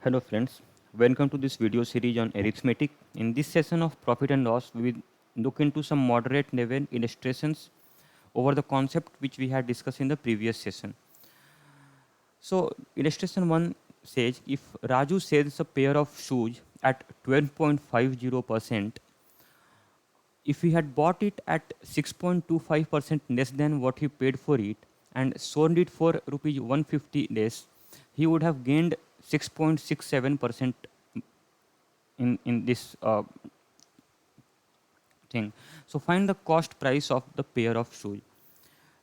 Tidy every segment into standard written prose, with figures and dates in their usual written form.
Hello friends, welcome to this video series on arithmetic. In this session of profit and loss, we will look into some moderate level illustrations over the concept which we had discussed in the previous session. So illustration 1 says if Raju sells a pair of shoes at 12.50%, if he had bought it at 6.25% less than what he paid for it and sold it for rupees 150 less, he would have gained 6.67% in this thing. So find the cost price of the pair of shoes.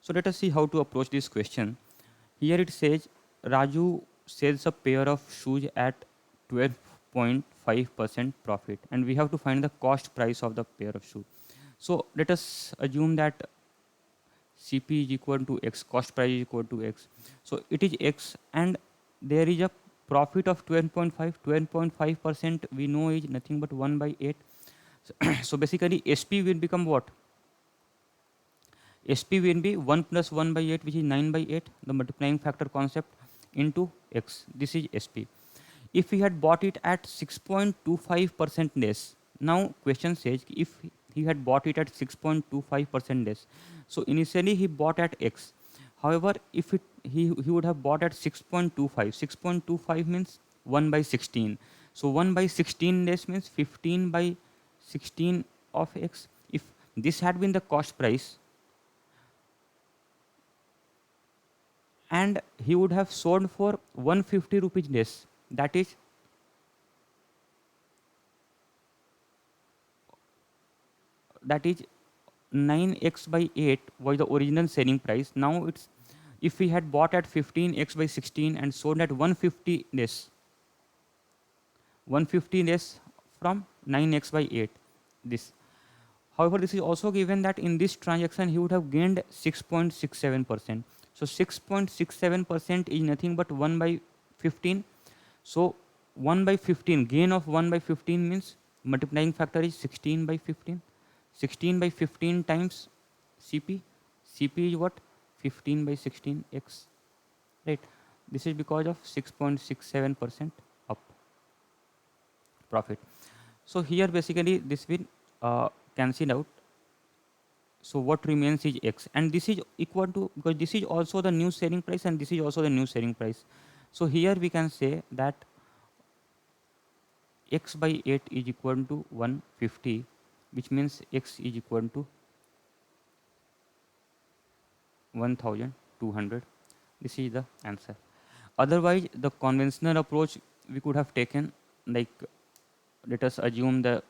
So let us see how to approach this question. Here it says Raju sells a pair of shoes at 12.5% profit, and we have to find the cost price of the pair of shoes. So let us assume that CP is equal to X, cost price is equal to X. So it is X, and there is a profit of 12.5. 12.5% we know is nothing but 1 by 8. So basically SP will become what? SP will be 1 plus 1 by 8, which is 9 by 8, the multiplying factor concept, into X. This is SP. If he had bought it at 6.25% less, now question says if he had bought it at 6.25% less. So initially he bought at X. However, if he would have bought at 6.25. 6.25 means 1 by 16. So 1 by 16 less means 15 by 16 of X. If this had been the cost price, and he would have sold for 150 rupees less, that is 9x by 8 was the original selling price. Now it's, if we had bought at 15x by 16 and sold at 150 less, 150 less from 9x by 8, this. However, this is also given that in this transaction he would have gained 6.67%. So 6.67% is nothing but 1 by 15. So 1 by 15, gain of 1 by 15 means multiplying factor is 16 by 15. 16 by 15 times CP. CP is what? 15 by 16x. Right. This is because of 6.67% up profit. So here basically this will cancel out. So what remains is X, and this is equal to, because this is also the new selling price and this is also the new selling price. So here we can say that X by 8 is equal to 150, which means X is equal to 1200. This is the answer. Otherwise, the conventional approach we could have taken, like let us assume the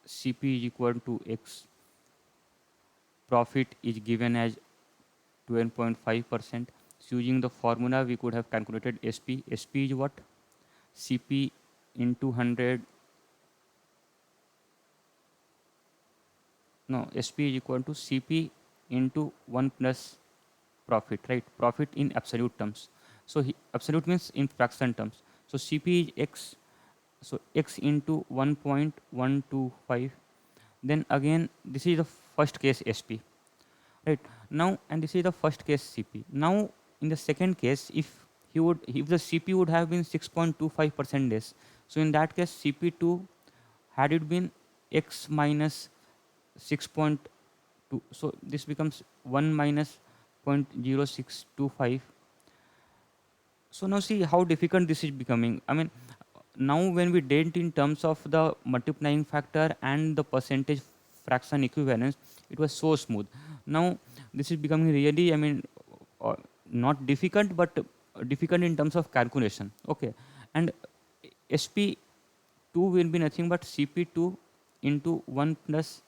CP is equal to X, profit is given as 12.5%. So using the formula, we could have calculated SP. SP is what? CP into 100. No, SP is equal to CP into 1 plus profit, right? Profit in absolute terms. So absolute means in fraction terms. So CP is X. So X into 1.125. Then again, this is the first case SP, right? Now, and this is the first case CP. Now, in the second case, if the CP would have been 6.25% less, so in that case CP2, had it been X minus 6.2, so this becomes 1 minus 0.0625. So now see how difficult this is becoming. I mean, now when we did in terms of the multiplying factor and the percentage fraction equivalence, it was so smooth. Now this is becoming really, I mean, not difficult, but difficult in terms of calculation. Okay, and SP2 will be nothing but CP2 into 1 plus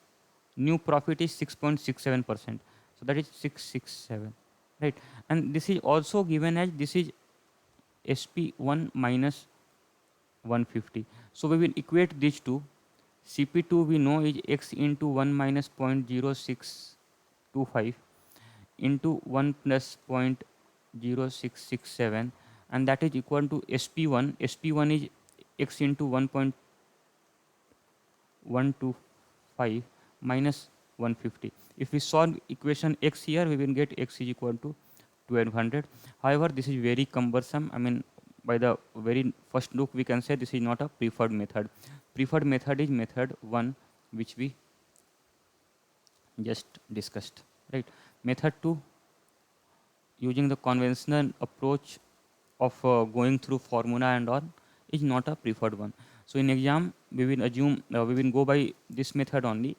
new profit is 6.67%. So that is 667, right? And this is also given as this is SP1 minus 150. So we will equate these two. CP2 we know is X into 1 minus 0.0625 into 1 plus 0.0667, and that is equal to SP1. SP1 is X into 1.125 minus 150. If we solve equation X here, we will get X is equal to 1200. However, this is very cumbersome. I mean, by the very first look, we can say this is not a preferred method. Preferred method is method 1, which we just discussed, right? Method 2, using the conventional approach of going through formula and all, is not a preferred one. So in exam, we will assume we will go by this method only.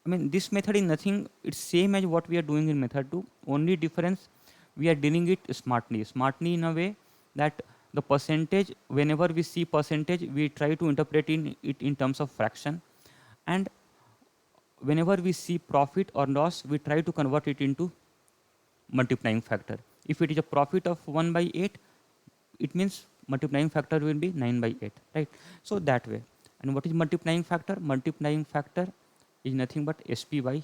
I mean, this method is nothing, it's same as what we are doing in method 2. Only difference, we are dealing it smartly. Smartly in a way that the percentage, whenever we see percentage, we try to interpret it in terms of fraction. And whenever we see profit or loss, we try to convert it into multiplying factor. If it is a profit of 1 by 8, it means multiplying factor will be 9 by 8, right? So that way. And what is multiplying factor? Multiplying factor is nothing but SP by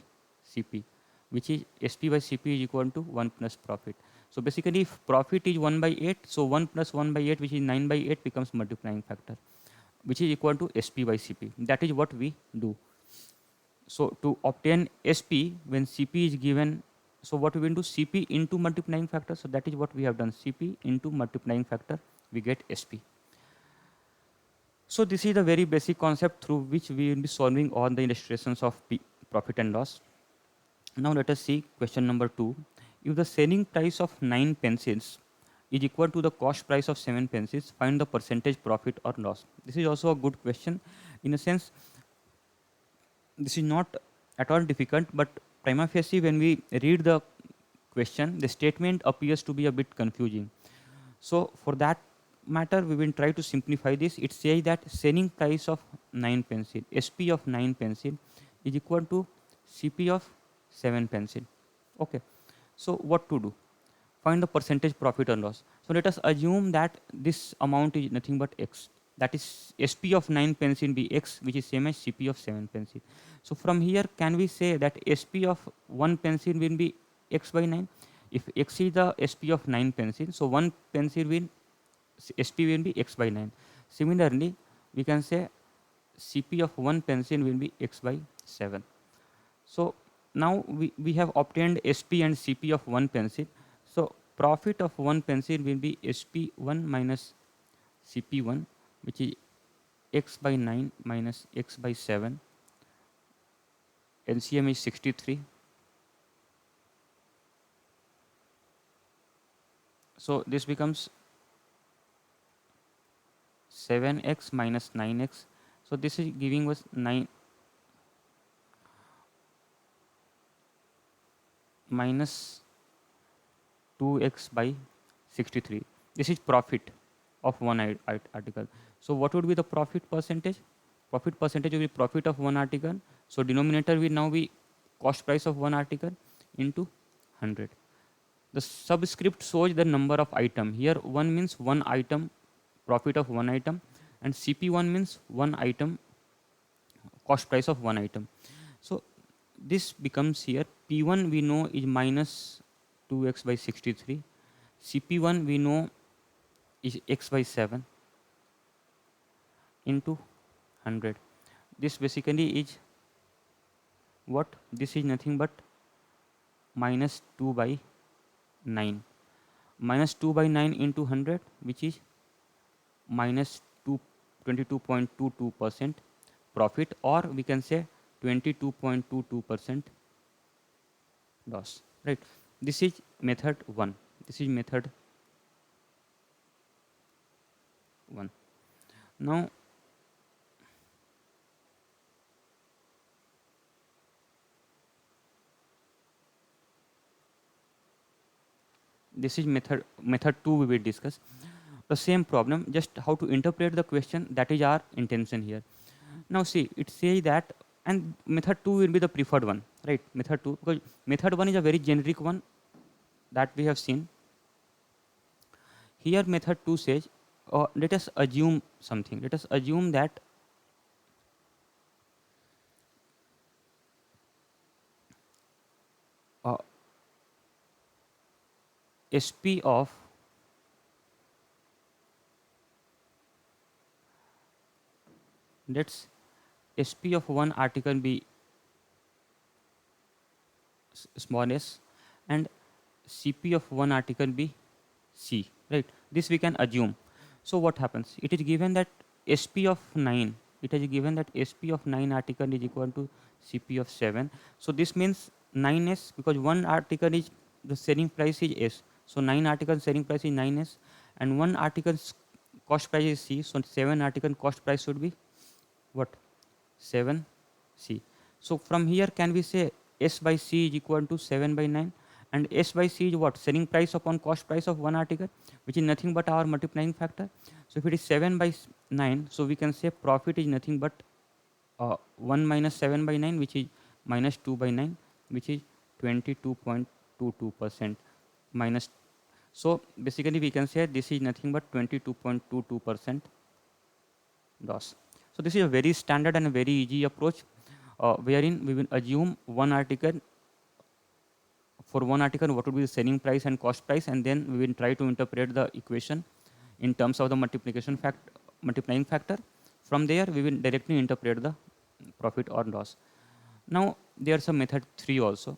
CP, which is SP by CP is equal to 1 plus profit. So basically, if profit is 1 by 8, so 1 plus 1 by 8, which is 9 by 8, becomes multiplying factor, which is equal to SP by CP. That is what we do. So to obtain SP, when CP is given, so what we will do, CP into multiplying factor. So that is what we have done, CP into multiplying factor, we get SP. So this is the very basic concept through which we will be solving all the illustrations of profit and loss. Now let us see question number 2. If the selling price of 9 pencils is equal to the cost price of 7 pencils, find the percentage profit or loss. This is also a good question. In a sense, this is not at all difficult, but prima facie, when we read the question, the statement appears to be a bit confusing. So for that matter, we will try to simplify this. It says that selling price of 9 pencil, SP of 9 pencil is equal to CP of 7 pencil. Okay. So what to do? Find the percentage profit or loss. So let us assume that this amount is nothing but X. That is SP of 9 pencil be X, which is same as CP of 7 pencil. So from here, can we say that SP of 1 pencil will be X by 9? If X is the SP of 9 pencil, so 1 pencil will, SP will be X by 9. Similarly, we can say CP of 1 pencil will be X by 7. So now we have obtained SP and CP of 1 pencil. So profit of 1 pencil will be SP1 minus CP1, which is X by 9 minus X by 7. LCM is 63. So this becomes 7x minus 9x. So this is giving us 9 minus 2x by 63. This is profit of one article. So what would be the profit percentage? Profit percentage will be profit of one article. So denominator will now be cost price of one article into 100. The subscript shows the number of item. Here 1 means one item, profit of one item, and CP1 means one item, cost price of one item. So this becomes here P1 we know is minus 2x by 63. CP1 we know is x by 7 into 100. This basically is what? This is nothing but minus 2 by 9. Minus 2 by 9 into 100, which is minus 22.22% profit, or we can say 22.22% loss, right? This is method 1. This is method 1. Now this is method 2 we will discuss. The same problem, just how to interpret the question, that is our intention here. Now see, it says that, and method 2 will be the preferred one, right? Method 2, because method 1 is a very generic one that we have seen. Here method 2 says, let us assume something. Let us assume that SP of let's SP of one article be small s, and CP of one article be C, right? This we can assume. So what happens? It is given that SP of 9, it is given that SP of 9 article is equal to CP of 7. So this means 9S, because one article is, the selling price is S. So 9 article selling price is 9S, and one article's cost price is C. So 7 article cost price should be what? 7C. So from here can we say S by C is equal to 7 by 9, and S by C is what? Selling price upon cost price of one article, which is nothing but our multiplying factor. So if it is 7 by 9, so we can say profit is nothing but 1 minus 7 by 9, which is minus 2 by 9, which is 22.22% minus. So basically we can say this is nothing but 22.22% loss. So this is a very standard and a very easy approach, wherein we will assume one article, for one article what would be the selling price and cost price, and then we will try to interpret the equation in terms of the multiplying factor. From there we will directly interpret the profit or loss. Now there's a method 3 also.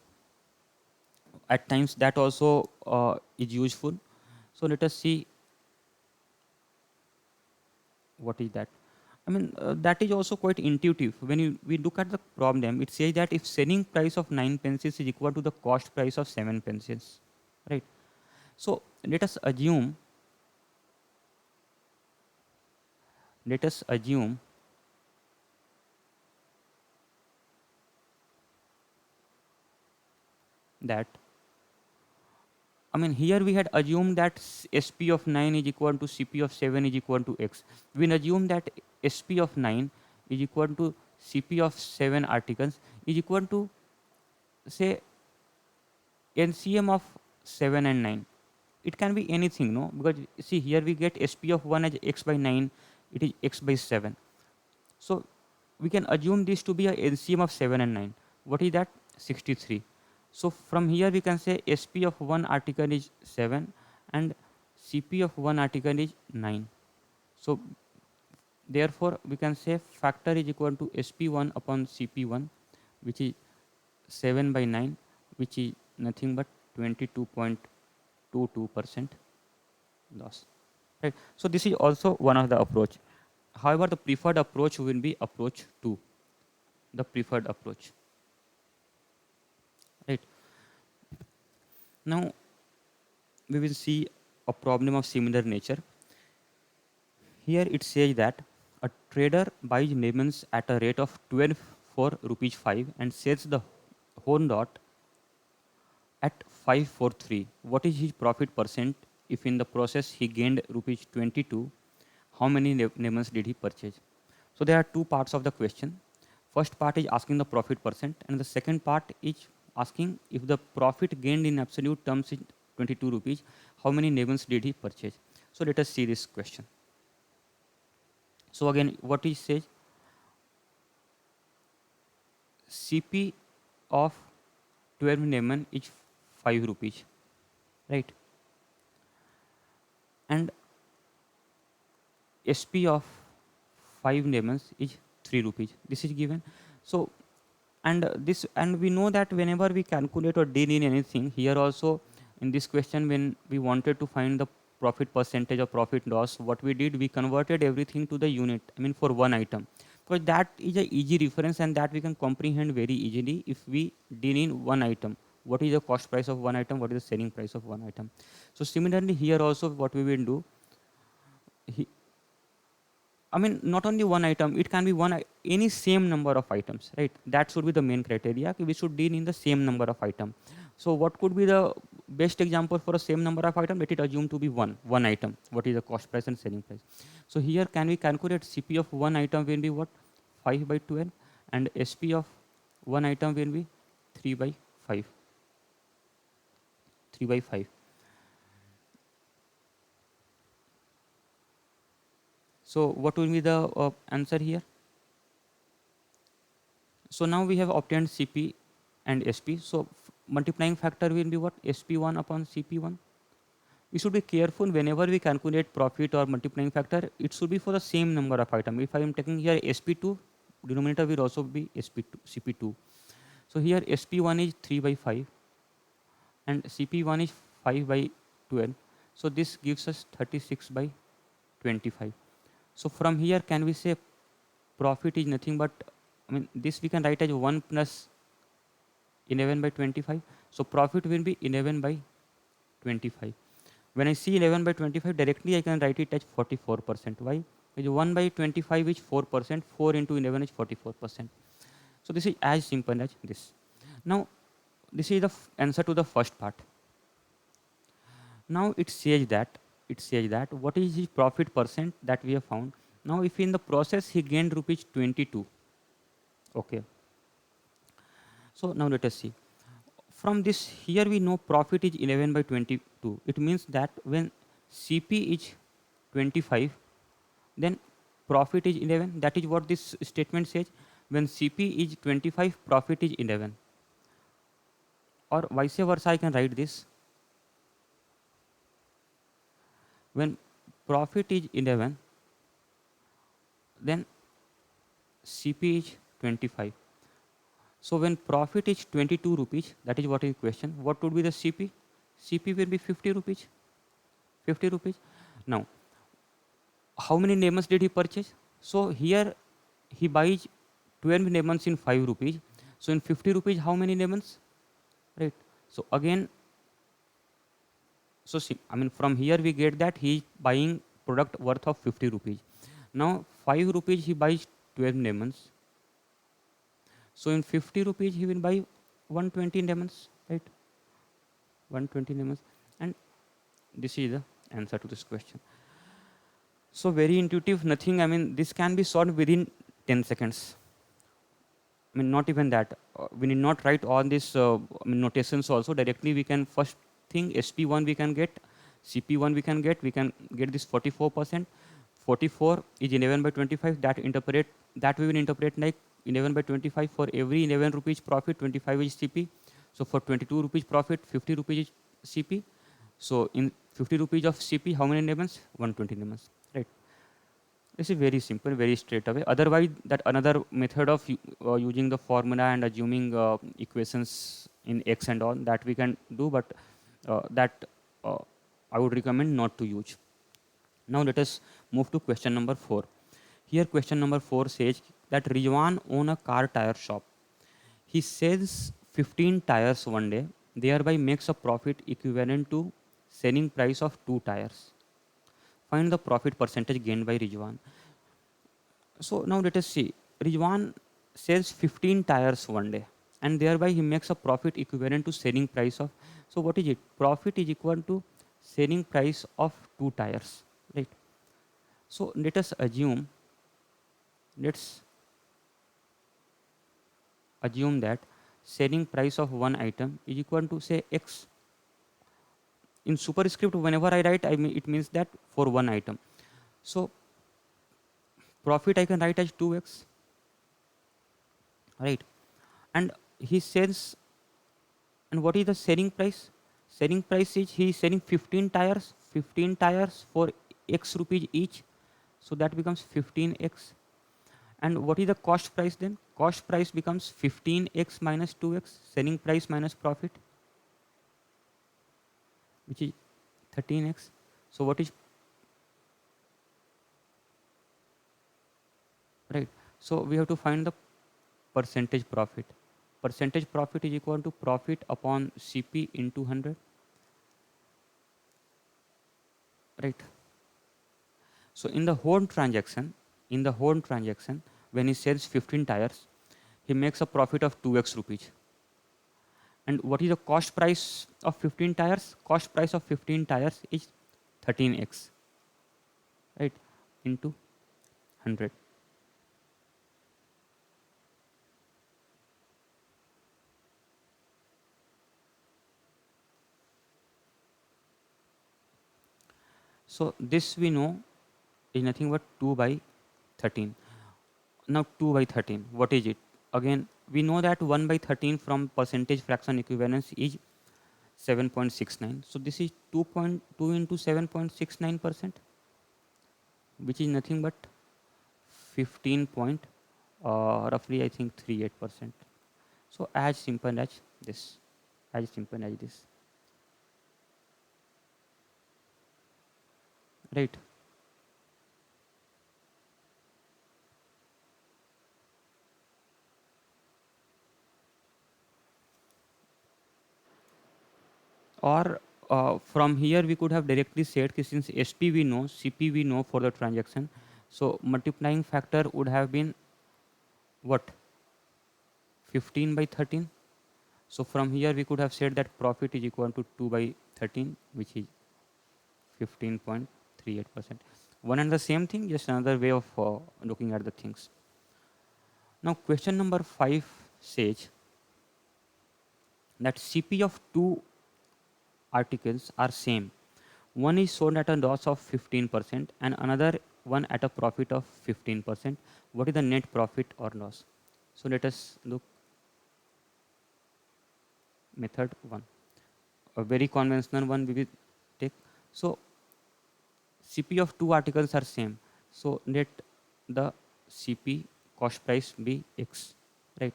At times that also is useful. So let us see what is that. I mean, that is also quite intuitive. When we look at the problem, it says that if selling price of 9 pencils is equal to the cost price of 7 pencils, right? So let us assume that, I mean, here we had assumed that SP of 9 is equal to CP of 7 is equal to X. We assume that SP of 9 is equal to CP of 7 articles is equal to, say, LCM of 7 and 9. It can be anything, no? Because see, here we get SP of 1 as X by 9, it is X by 7. So we can assume this to be a LCM of 7 and 9. What is that? 63. So from here we can say SP of one article is 7 and CP of one article is 9. So therefore we can say factor is equal to SP1 upon CP1, which is 7 by 9, which is nothing but 22.22% loss. Right. So this is also one of the approach. However, the preferred approach will be approach 2, the preferred approach. Right. Now we will see a problem of similar nature. Here it says that a trader buys lemons at a rate of 12 for rupees 5 and sells the whole lot at 543. What is his profit percent if in the process he gained rupees 22? How many lemons did he purchase? So there are two parts of the question. First part is asking the profit percent, and the second part is asking if the profit gained in absolute terms is 22 rupees, how many lemons did he purchase? So let us see this question. So again, what it says, CP of 12 lemon is 5 rupees, right? And SP of 5 lemons is 3 rupees. This is given. So and we know that whenever we calculate or deal in anything, here also in this question, when we wanted to find the profit percentage or profit loss, what we did, we converted everything to the unit, I mean for one item, because that is a easy reference and that we can comprehend very easily if we deal in one item. What is the cost price of one item, what is the selling price of one item. So similarly here also what we will do, I mean, not only one item, it can be any same number of items, right? That should be the main criteria. We should deal in the same number of item. So what could be the best example for a same number of item? Let it assume to be one item. What is the cost price and selling price? So here can we calculate CP of one item will be what? 5 by 12, and SP of one item will be 3 by 5. 3 by 5. So what will be the answer here? So now we have obtained CP and SP. So multiplying factor will be what? SP1 upon CP1. We should be careful whenever we calculate profit or multiplying factor. It should be for the same number of item. If I am taking here SP2, denominator will also be SP2, CP2. So here SP1 is 3 by 5 and CP1 is 5 by 12. So this gives us 36 by 25. So from here, can we say profit is nothing but, I mean, this we can write as 1 plus 11 by 25. So profit will be 11 by 25. When I see 11 by 25, directly I can write it as 44%. Why? Because 1 by 25 is 4%, 4 into 11 is 44%. So this is as simple as this. Now, this is the answer to the first part. Now it says that what is his profit percent that we have found. Now if in the process he gained rupees 22. Okay. So now let us see. From this here we know profit is 11 by 22. It means that when CP is 25, then profit is 11. That is what this statement says. When CP is 25, profit is 11. Or vice versa, I can write this. When profit is 11, then CP is 25. So when profit is 22 rupees, that is what is question. What would be the CP? CP will be 50 rupees. 50 rupees. Now, how many lemons did he purchase? So here he buys 12 lemons in 5 rupees. So in 50 rupees, how many lemons? Right. So again, so see, I mean from here we get that he is buying product worth of 50 rupees. Now 5 rupees he buys 12 lemons. So in 50 rupees he will buy 120 lemons, right? 120 lemons, and this is the answer to this question. So very intuitive, nothing. I mean this can be solved within 10 seconds. I mean not even that. We need not write all this notations also. Directly we can first thing SP1 we can get, CP1 we can get this 44%. 44 is 11 by 25. That we will interpret like 11 by 25 for every 11 rupees profit, 25 is CP. So for 22 rupees profit, 50 rupees is CP. So in 50 rupees of CP, how many lemons? 120 lemons, right? This is very simple, very straight away. Otherwise, that another method of using the formula and assuming equations in X and all that we can do, but that uh, I would recommend not to use. Now let us move to question number 4. Here question number 4 says that Rizwan own a car tire shop. He sells 15 tires one day, thereby makes a profit equivalent to selling price of 2 tires. Find the profit percentage gained by Rizwan. So now let us see. Rizwan sells 15 tires one day and thereby he makes a profit equivalent to selling price of. So what is it? Profit is equal to selling price of 2 tires, right? So let's assume that selling price of one item is equal to say X. In superscript, whenever I write, it means that for one item. So profit I can write as 2X, right? And he sells, and what is the selling price? Selling price is he is selling 15 tires for X rupees each. So that becomes 15X. And what is the cost price then? Cost price becomes 15X minus 2X, selling price minus profit, which is 13X. So what is, right? So we have to find the percentage profit. Percentage profit is equal to profit upon CP into 100, right? So in the whole transaction, when he sells 15 tires, he makes a profit of 2x rupees. And what is the cost price of 15 tires? Cost price of 15 tires is 13x, right? Into 100. So this we know is nothing but 2 by 13. Now 2 by 13, what is it? Again, we know that 1 by 13 from percentage fraction equivalence is 7.69. So this is 2.2 into 7.69%, which is nothing but 15 point, roughly I think 38%. So as simple as this, as simple as this. right? Or from here we could have directly said कि since SP we know, CP we know for the transaction, so multiplying factor would have been what, 15 by 13. So from here we could have said that profit is equal to 2 by 13, which is 15.38%. One and the same thing, just another way of looking at the things. Now question number 5 says that CP of two articles are same. One is sold at a loss of 15% and another one at a profit of 15%. What is the net profit or loss? So let us look method 1. A very conventional one we will take. So CP of two articles are same. So let the CP cost price be X, right?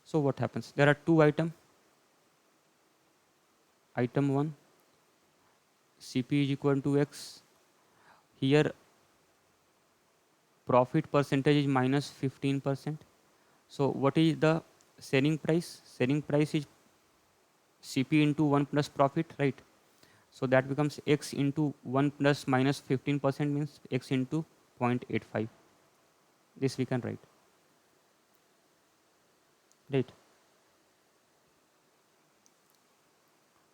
So what happens? There are two items. Item 1, CP is equal to X. Here profit percentage is minus 15%. So what is the selling price? Selling price is CP into 1 plus profit, right? So that becomes X into 1 plus minus 15% means X into 0.85. This we can write, right?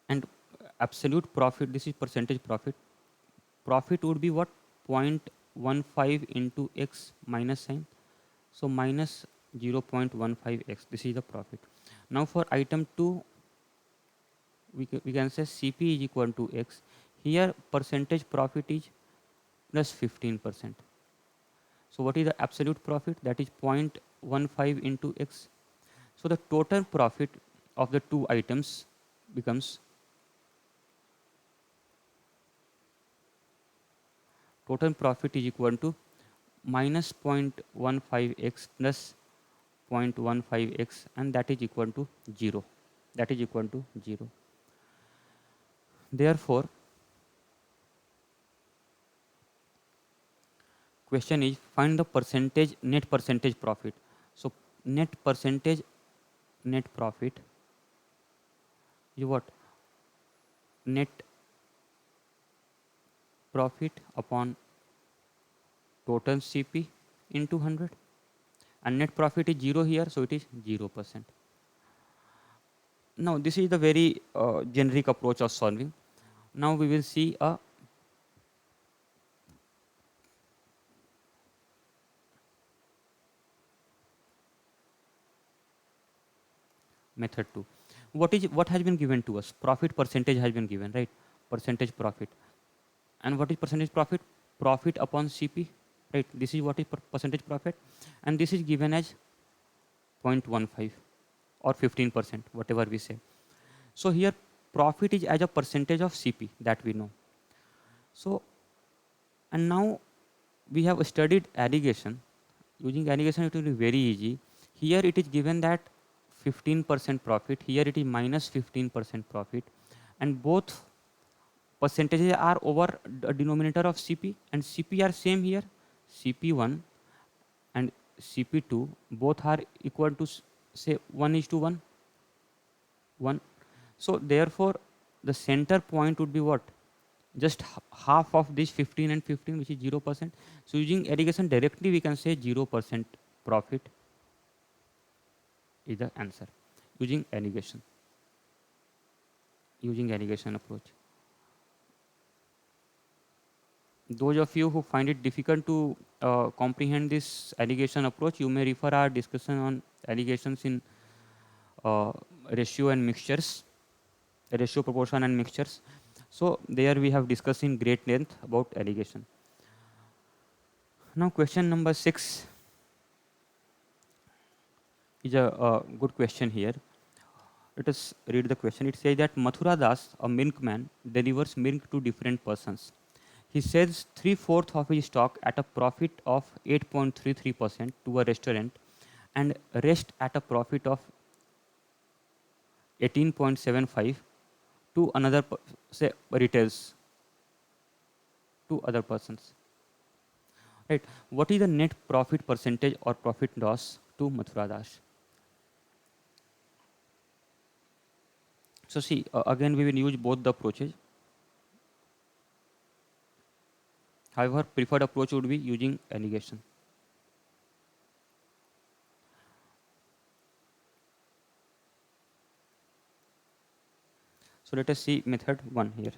And absolute profit, this is percentage profit. Profit would be what? 0.15 into X minus sign. So minus 0.15x. This is the profit. Now for item 2, we can say CP is equal to X. Here percentage profit is plus 15%. So what is the absolute profit? That is 0.15 into X. So the total profit of the two items becomes total profit is equal to minus 0.15x plus 0.15x, and that is equal to 0. That is equal to 0. Therefore, question is find the percentage net percentage profit. So net percentage net profit is what? Net profit upon total CP into 100, and net profit is 0 here, so it is 0%. Now this is the very generic approach of solving. Now we will see a method 2. What has been given to us? Profit percentage has been given, right? Percentage profit. And what is percentage profit? Profit upon CP, right? This is what is percentage profit, and this is given as 0.15 or 15%, whatever we say. So here profit is as a percentage of CP, that we know. So, and now we have studied aggregation. Using aggregation it will be very easy. Here it is given that 15% profit, here it is minus 15% profit, and both percentages are over the denominator of CP, and CP are same here. CP1 and CP2 both are equal to say 1 is to 1, 1. So therefore the center point would be what? Just half of this 15 and 15, which is 0%. So using aggregation directly we can say 0% profit is the answer using aggregation. Using aggregation approach. Those of you who find it difficult to comprehend this aggregation approach, you may refer our discussion on aggregations in ratio and mixtures, ratio, proportion and mixtures. So there we have discussed in great length about aggregation. Now question number 6 is a good question here. Let us read the question. It says that Mathura Das, a milkman, delivers milk to different persons. He sells 3/4 of his stock at a profit of 8.33% to a restaurant and rest at a profit of 18.75 to another, say, retails. to other persons. Right? What is the net profit percentage or profit loss to Mathura Das? So see, again we will use both the approaches. However, preferred approach would be using allegation. So let us see method 1 here.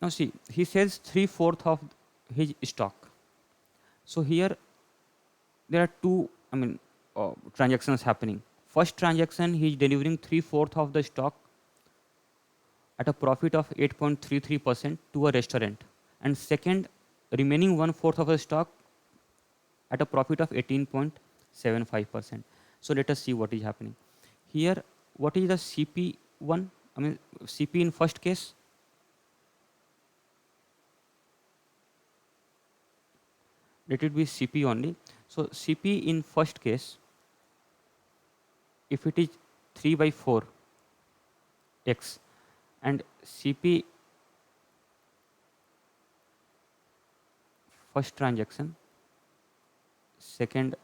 Now see, he sells 3/4 of his stock. So here there are two, transactions happening. First transaction, he is delivering 3/4 of the stock at a profit of 8.33% to a restaurant, and second, remaining 1/4 of the stock at a profit of 18.75%. So let us see what is happening here. What is the CP1? CP in first case. Let it be CP only. So CP in first case, if it is 3/4 x, and CP first transaction, second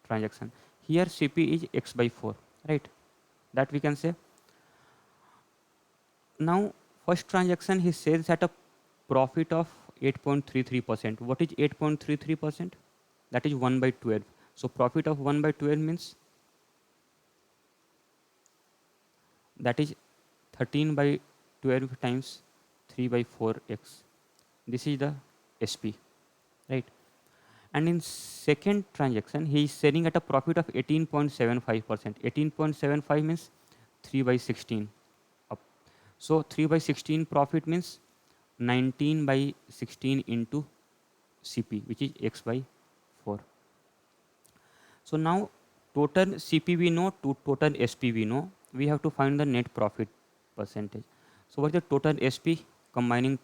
transaction, here CP is x/4, right? That we can say. Now first transaction he sells at a profit of 8.33%. What is 8.33%? That is 1/12. So profit of 1/12 means that is 13/12 times 3/4x. This is the SP, right? And in second transaction, he is selling at a profit of 18.75%. 18.75 means 3/16 up. So 3/16 profit means 19/16 into CP, which is x/4. So now total CP we know, to total SP we know. We have to find the net profit percentage. So what is the total SP combining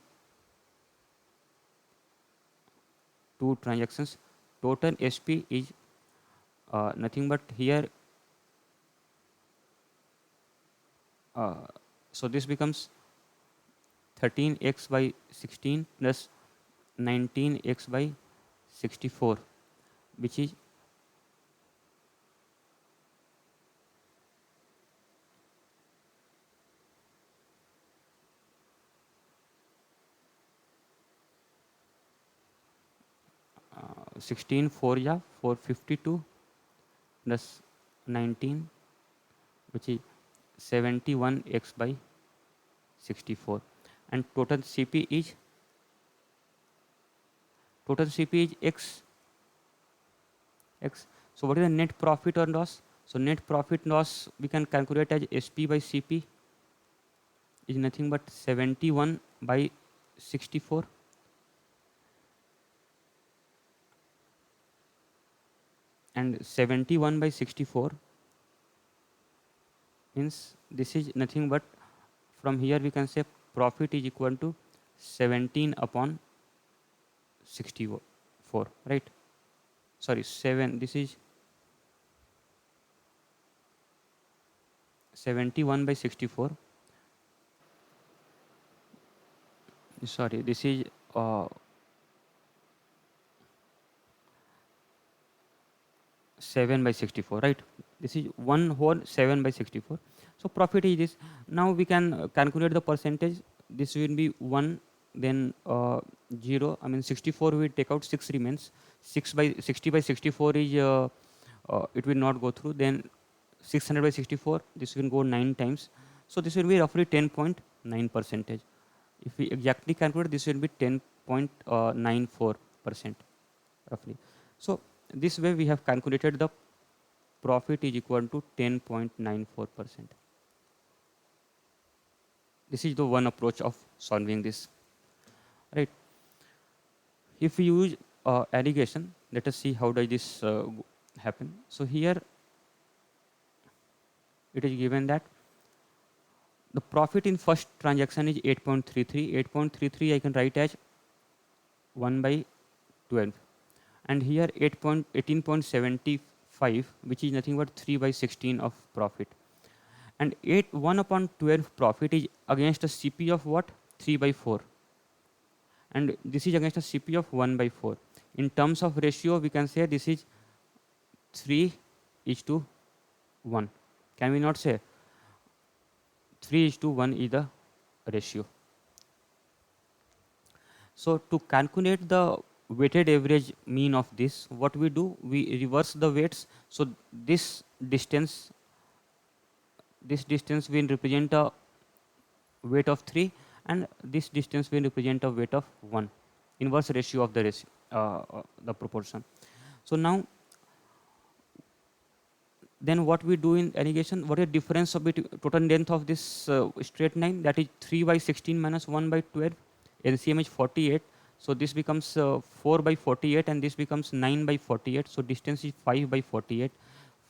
two transactions? Total SP is nothing but here. So this becomes 13x/16 plus 19x/64, which is 16 4 या 452 plus 19, which is 71x/64, and total CP is x. So what is the net profit or loss? So net profit loss we can calculate as SP/CP is nothing but 71/64, and 71/64 means this is nothing but, from here we can say profit is equal to 17/64, right? Sorry, 7, this is 71/64. Sorry, this is 7/64, right? This is 1 whole 7/64. So profit is this. Now we can calculate the percentage. This will be 1, then 0. 64 we take out, 6 remains. 60/64 is it will not go through. Then 600/64, this will go 9 times. So this will be roughly 10.9%. If we exactly calculate, this will be 10.94% roughly. So this way we have calculated the profit is equal to 10.94%. This is the one approach of solving this, right? If we use allegation, let us see how does this happen. So here it is given that the profit in first transaction is 8.33. 8.33 I can write as 1/12, and here 18.75, which is nothing but 3/16 of profit. and 8 1 upon 12 profit is against a CP of what? 3 by 4, and this is against a CP of 1 by 4. In terms of ratio, we can say this is 3 is to 1. Can we not say 3 is to 1 is the ratio? So to calculate the weighted average mean of this, what we do, we reverse the weights. So this distance, will represent a weight of 3, and this distance will represent a weight of 1. Inverse ratio of the ratio, the proportion. So now, then what we do in irrigation, what is the difference of between total length of this straight line? That is 3 by 16 minus 1 by 12. LCM is 48. So this becomes 4 by 48, and this becomes 9 by 48. So distance is 5 by 48.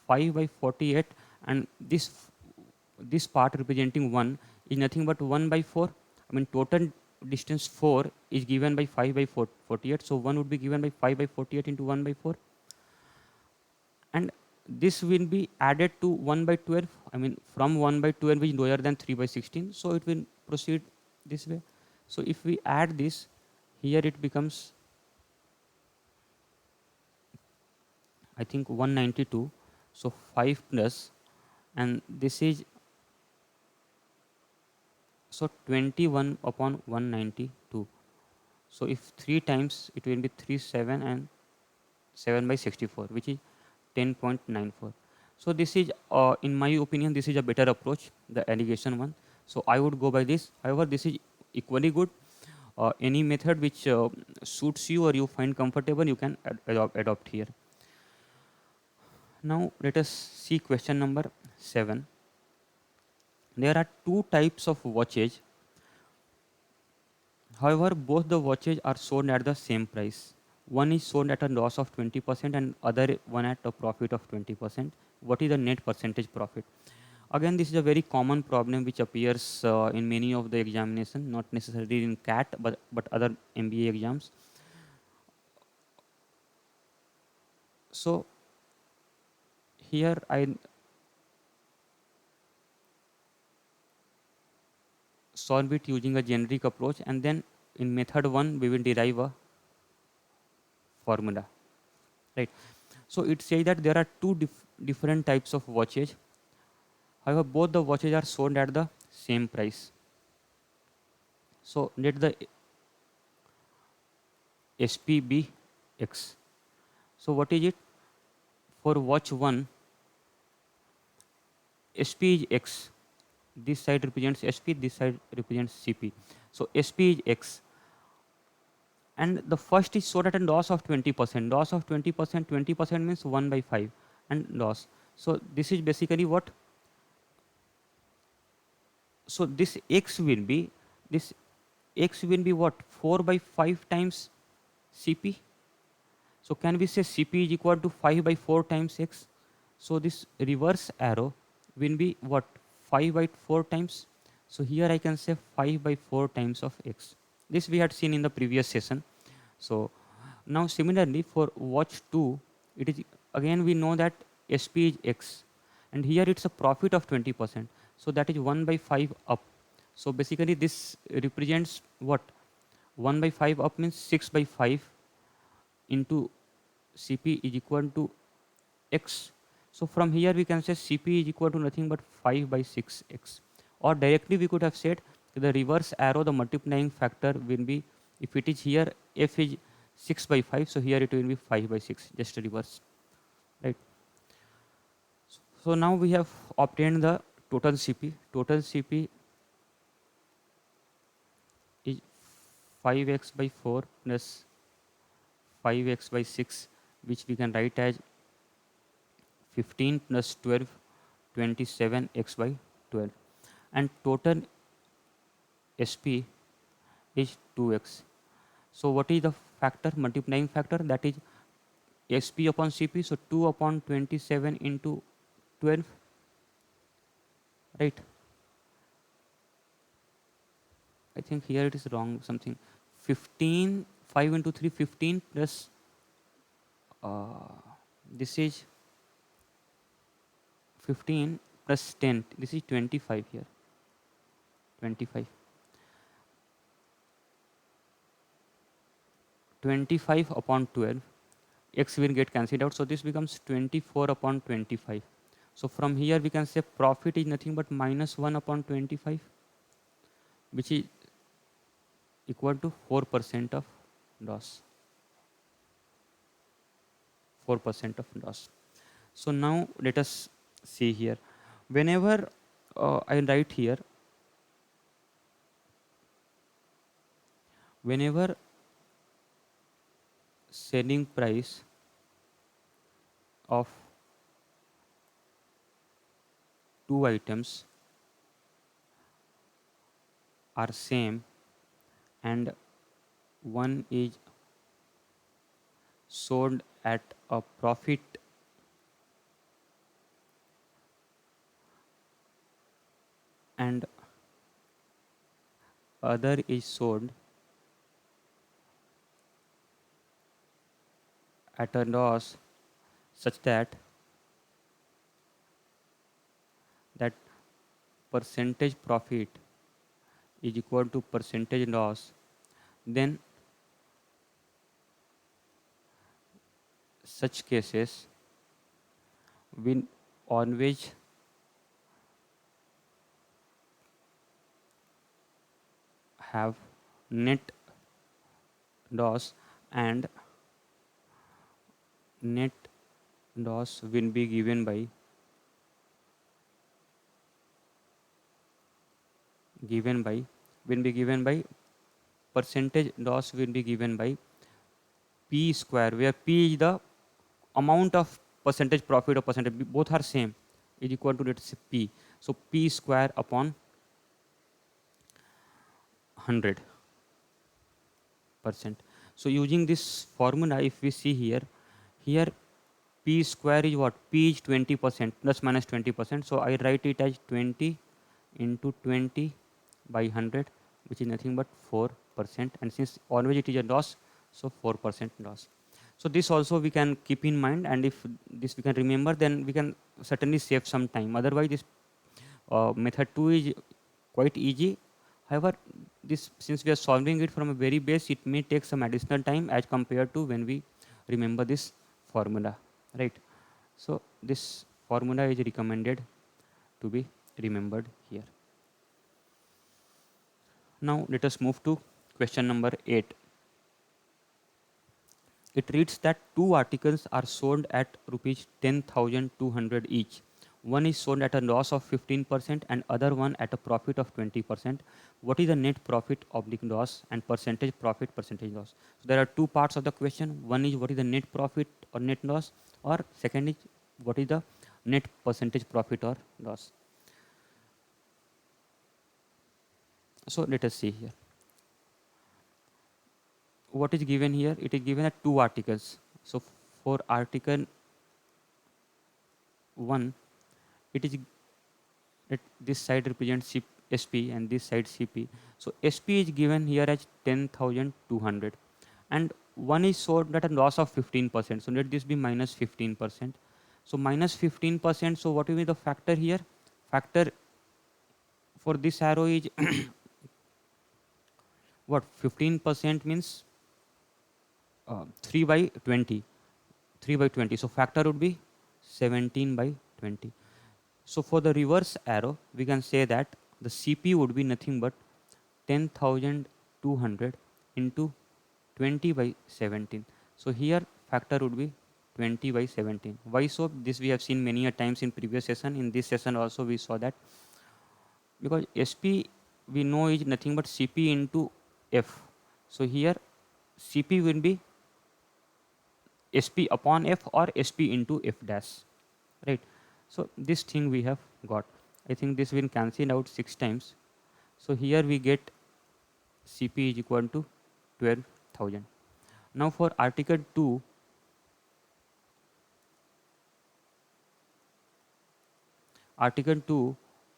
5 by 48, and this part representing 1 is nothing but 1 by 4. I mean, total distance 4 is given by 5 by 48. So 1 would be given by 5 by 48 into 1 by 4. And this will be added to 1 by 12. I mean, from 1 by 12 is lower than 3 by 16. So it will proceed this way. So if we add this, here it becomes, I think, 192. So 5 plus, and this is, so 21 upon 192. So if 3 times, it will be 3 7 and 7 by 64, which is 10.94. So this is, in my opinion, this is a better approach, the irrigation one. So I would go by this. However, this is equally good. Any method which suits you or you find comfortable, you can adopt here. Now let us see question number 7. There are two types of watches. However, both the watches are sold at the same price. One is sold at a loss of 20% and other one at a profit of 20%. What is the net percentage profit? Again, this is a very common problem which appears in many of the examinations, not necessarily in CAT, but other MBA exams. So here I solve it using a generic approach, and then in method 1 we will derive a formula, right? So it says that there are two different types of watches. However, both the watches are sold at the same price. So let the SP be X. So what is it? For watch 1, SP is X. This side represents SP, this side represents CP. So SP is X. And the first is sold at a loss of 20%. Loss of 20%, 20% means 1 by 5 and loss. So this is basically what? So this X will be what? 4 by 5 times CP. So can we say CP is equal to 5 by 4 times X? So this reverse arrow will be what? 5 by 4 times. So here I can say 5 by 4 times of X. This we had seen in the previous session. So now similarly for watch 2, it is again we know that SP is X, and here it's a profit of 20%. So that is 1 by 5 up. So basically this represents what? 1 by 5 up means 6 by 5 into CP is equal to X. So from here we can say CP is equal to nothing but 5 by 6X. Or directly we could have said the reverse arrow, the multiplying factor will be, if it is here F is 6 by 5, so here it will be 5 by 6, just reverse, right? So now we have obtained the total CP. Total CP is 5x by 4 plus 5x by 6, which we can write as 15 plus 12, 27x by 12. And total SP is 2x. So what is the factor, multiplying factor? That is SP upon CP. So 2 upon 27 into 12, right? I think here it is wrong something. 15, 5 into 3, 15 plus this is 15 plus 10, this is 25 here, 25. 25 upon 12, x will get cancelled out, so this becomes 24 upon 25. So from here we can say profit is nothing but minus 1 upon 25, which is equal to 4% of loss. 4% of loss. So now let us see here. Whenever I write here, whenever selling price of two items are same and one is sold at a profit and other is sold at a loss, such that that percentage profit is equal to percentage loss, then such cases will always have net loss, and net loss will be given by percentage loss will be given by p square, where p is the amount of percentage profit or percentage, both are same, is equal to, let's say, p. So p square upon 100%. So using this formula, if we see here, here p square is what? P is 20%, plus minus 20%. So I write it as 20 into 20 by 100, which is nothing but 4%. And since always it is a loss, so 4% loss. So this also we can keep in mind, and if this we can remember, then we can certainly save some time. Otherwise, this method 2 is quite easy. However, this, since we are solving it from a very base, it may take some additional time as compared to when we remember this formula, right? So this formula is recommended to be remembered here. Now let us move to question number 8. It reads that two articles are sold at rupees 10,200 each. One is sold at a loss of 15% and other one at a profit of 20%. What is the net profit oblique loss and percentage profit, percentage loss? So there are two parts of the question. One is what is the net profit or net loss, or second is what is the net percentage profit or loss. So let us see here. What is given here? It is given at two articles. So for article 1, it is that this side represents SP and this side CP. So SP is given here as 10,200 and one is sold at a loss of 15%. So let this be minus 15%. So minus 15%. So what will be the factor here? Factor for this arrow is what? 15% means 3 by 20. 3 by 20. So factor would be 17 by 20. So for the reverse arrow, we can say that the CP would be nothing but 10,200 into 20 by 17. So here factor would be 20 by 17. Why so? This we have seen many a times in previous session. In this session also we saw that, because SP we know is nothing but CP into F. So here CP will be SP upon F or SP into F dash, right? So this thing we have got. I think this will cancel out 6 times. So here we get CP is equal to 12,000. Now for article 2,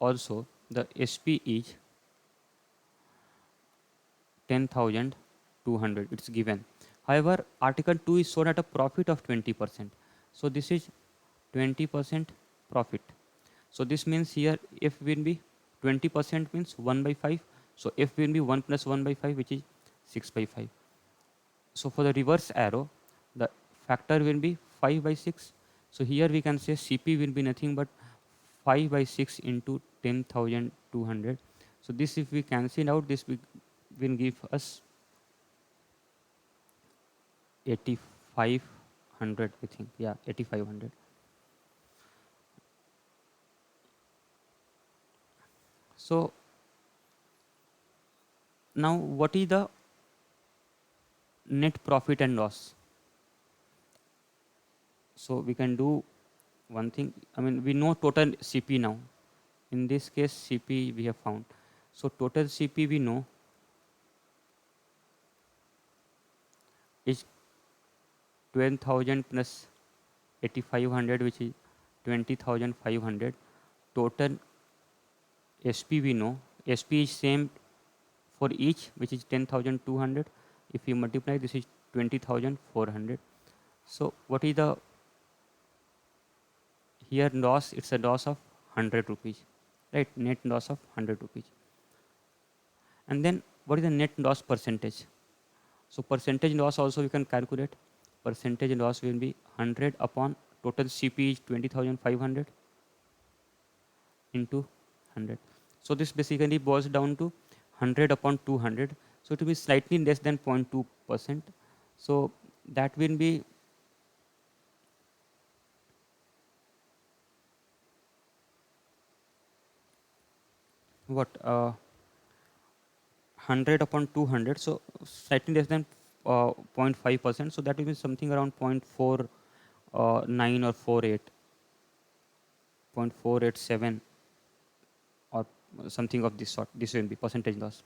also the SP is 10,200. It's given. However, article 2 is sold at a profit of 20%. So this is 20% profit. So this means here f will be 20% means 1 by 5. So f will be 1 plus 1 by 5, which is 6 by 5. So for the reverse arrow, the factor will be 5 by 6. So here we can say Cp will be nothing but 5 by 6 into 10,200. So this, if we cancel out, this will give us 8,500, I think. Yeah, 8,500. So now what is the net profit and loss? So we can do one thing. I mean, we know total Cp now. In this case, Cp we have found. So total Cp we know is 12,000 plus 8,500, which is 20,500. Total SP we know. SP is same for each, which is 10,200. If you multiply, this is 20,400. So what is the here loss? It's a loss of 100 rupees, right? Net loss of 100 rupees. And then what is the net loss percentage? So percentage loss also we can calculate. Percentage loss will be 100 upon total CP is 20,500 into 100. So this basically boils down to 100 upon 200. So it will be slightly less than 0.2%. So that will be what 100 upon 200. So slightly less than 0.5%. So that will be something around 0.49 or 48, 0.487 or something of this sort. This will be percentage loss.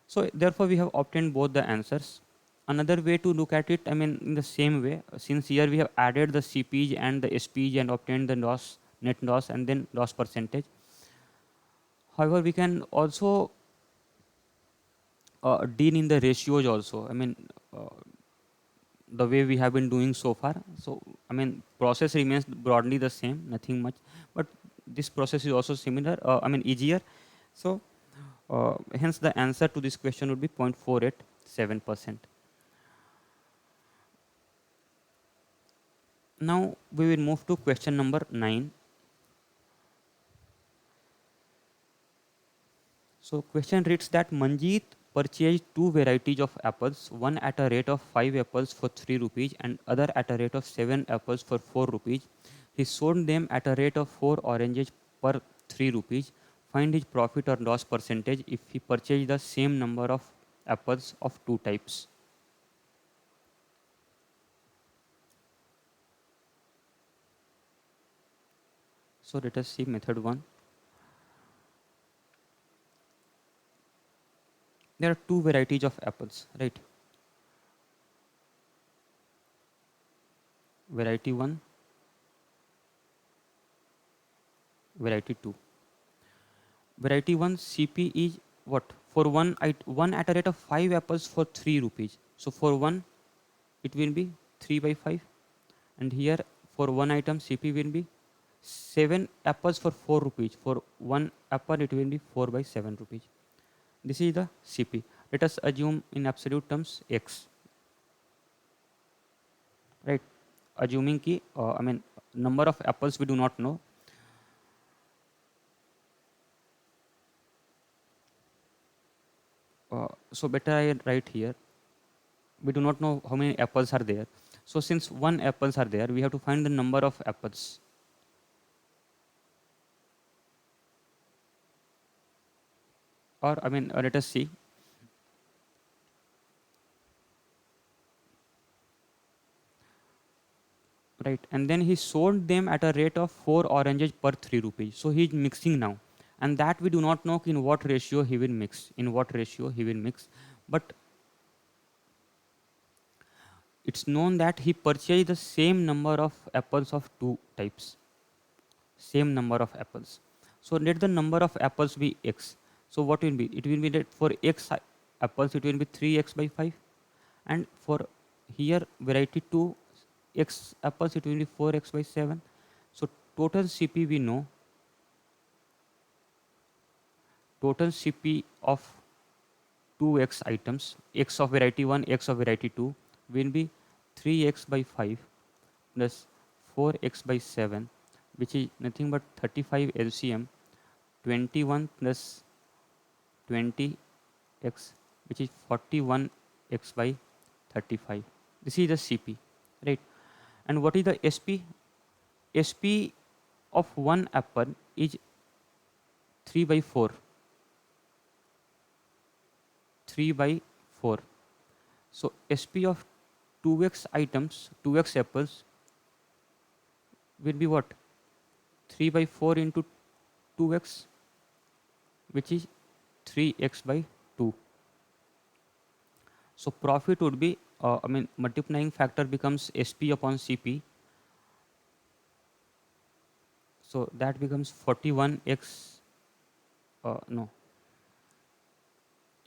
So therefore we have obtained both the answers. Another way to look at it, I mean, in the same way, since here we have added the CPG and the SPG and obtained the loss, net loss, and then loss percentage. However, we can also deal in the ratios also. I mean, the way we have been doing so far. So I mean, process remains broadly the same, nothing much, but this process is also similar. I mean, easier. So hence the answer to this question would be 0.487%. Now we will move to question number 9. So question reads that Manjeet purchased two varieties of apples, one at a rate of 5 apples for 3 rupees and other at a rate of 7 apples for 4 rupees. He sold them at a rate of 4 oranges per 3 rupees. Find his profit or loss percentage if he purchased the same number of apples of two types. So let us see method 1. There are two varieties of apples, right? Variety 1, variety 2. Variety 1 CP is what? For one at a rate of 5 apples for 3 rupees. So for one it will be 3 by 5, and here for one item CP will be 7 apples for 4 rupees. For one apple it will be 4 by 7 rupees. This is the CP. Let us assume in absolute terms X, right? Assuming ki I mean, number of apples we do not know. So better I write here. We do not know how many apples are there. So since one apples are there, we have to find the number of apples. Or I mean, let us see. Right, and then he sold them at a rate of 4 oranges per 3 rupees. So he is mixing now, and that we do not know in what ratio he will mix. In what ratio he will mix, but it's known that he purchased the same number of apples of two types. Same number of apples. So let the number of apples be x. So what will be? It will be that for x apples it will be 3x by 5, and for here variety 2 x apples it will be 4x by 7. So total CP we know total CP of 2x items, x of variety 1, x of variety 2, will be 3x by 5 plus 4x by 7, which is nothing but 35 LCM, 21 plus 20x, which is 41x by 35. This is the CP, right? And what is the SP? SP of one apple is 3 by 4. 3 by 4. So SP of 2x items, 2x apples will be what? 3 by 4 into 2x, which is 3x by 2. So profit would be, multiplying factor becomes SP upon CP. So that becomes 41x, no,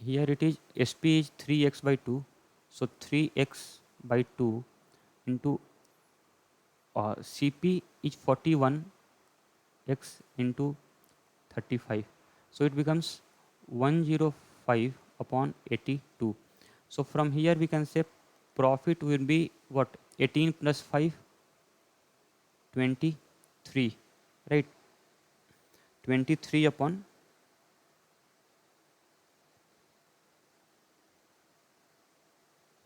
here it is SP is 3x by 2. So 3x by 2 into CP is 41x into 35. So it becomes 105 upon 82. So from here we can say profit will be what? 18 plus 5, 23, right? 23 upon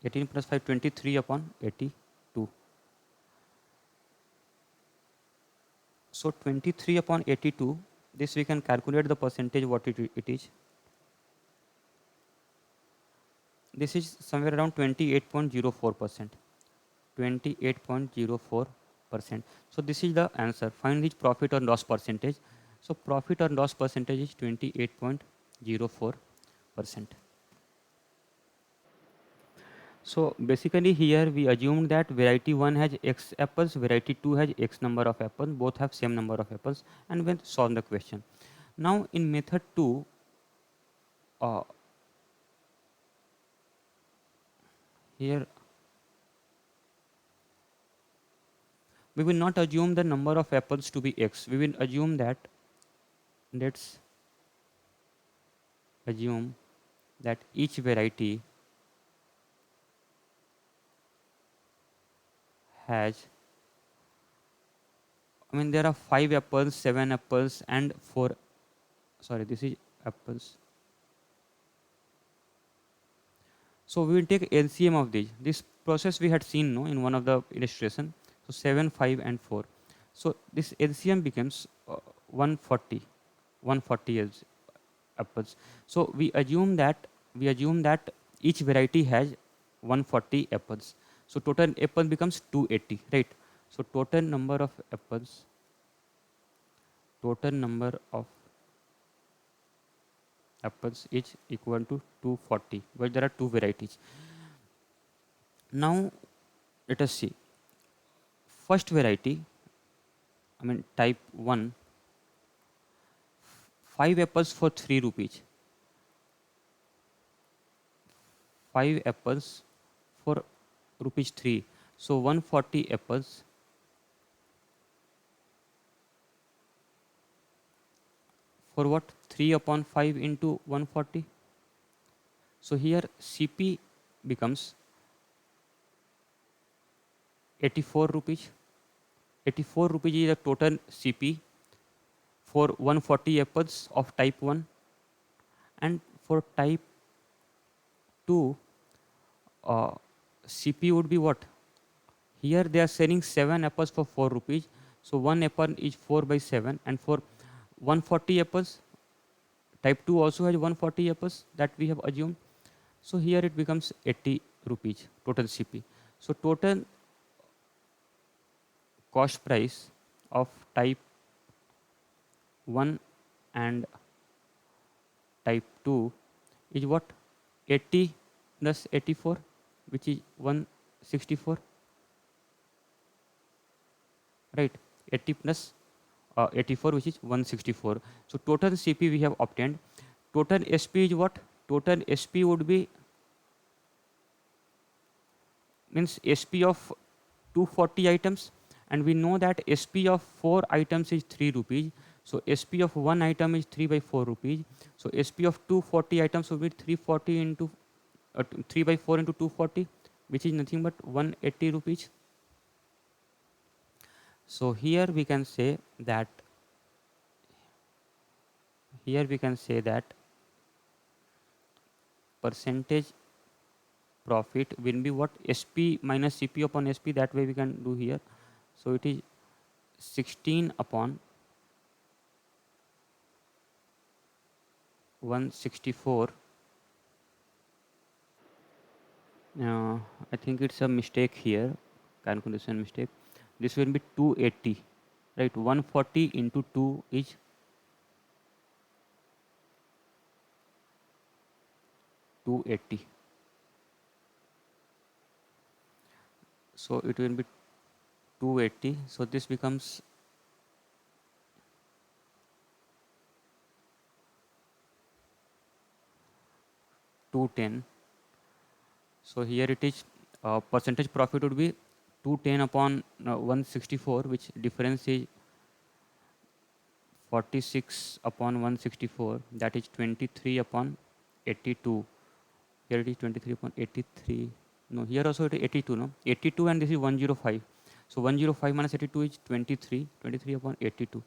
18 plus 5, 23 upon 82. So 23 upon 82, this we can calculate the percentage what it is. This is somewhere around 28.04%. 28.04%. So this is the answer. Find the profit or loss percentage. So profit or loss percentage is 28.04%. So basically here we assumed that variety 1 has x apples, variety 2 has x number of apples, both have same number of apples, and then solve the question. Now in method 2, here we will not assume the number of apples to be x. We will assume that, let's assume that each variety has, there are 5 apples, 7 apples, and 4, sorry, this is apples. So we will take LCM of these. This process we had seen, no, in one of the illustration. So 7, 5, and 4. So this LCM becomes 140, 140 apples. So we assume that each variety has 140 apples. So total apple becomes 280, right? So total number of apples is equal to 240, but there are two varieties. Now let us see. First variety, type 1, 5 apples for 3 rupees. 5 apples for rupees 3. So 140 apples for what? 3 upon 5 into 140. So here CP becomes 84 rupees. 84 rupees is the total CP for 140 apples of type 1, and for type 2 CP would be what? Here they are selling 7 apples for 4 rupees. So 1 apple is 4 by 7, and for 140 apples, type 2 also has 140 apples that we have assumed. So here it becomes 80 rupees total CP. So total cost price of type 1 and type 2 is what? 80 plus 84, which is 164, right? 80 plus 84, which is 164. So total CP we have obtained. Total SP is what? Total SP would be, means SP of 240 items, and we know that SP of 4 items is 3 rupees. So SP of one item is 3 by 4 rupees. So SP of 240 items will be 340 into 3 by 4 into 240, which is nothing but 180 rupees. So here we can say that percentage profit will be what? SP minus CP upon SP. That way we can do here. So it is 16 upon 164. I think it's a mistake here, calculation mistake. This will be 280, right? 140 into 2 is 280. So it will be 280. So this becomes 210. So here it is, percentage profit would be 210 upon 164, which difference is 46 upon 164, that is 23 upon 82. Here it is 23 upon 83. No, here also it is 82, no? 82 and this is 105. So 105 minus 82 is 23. 23 upon 82.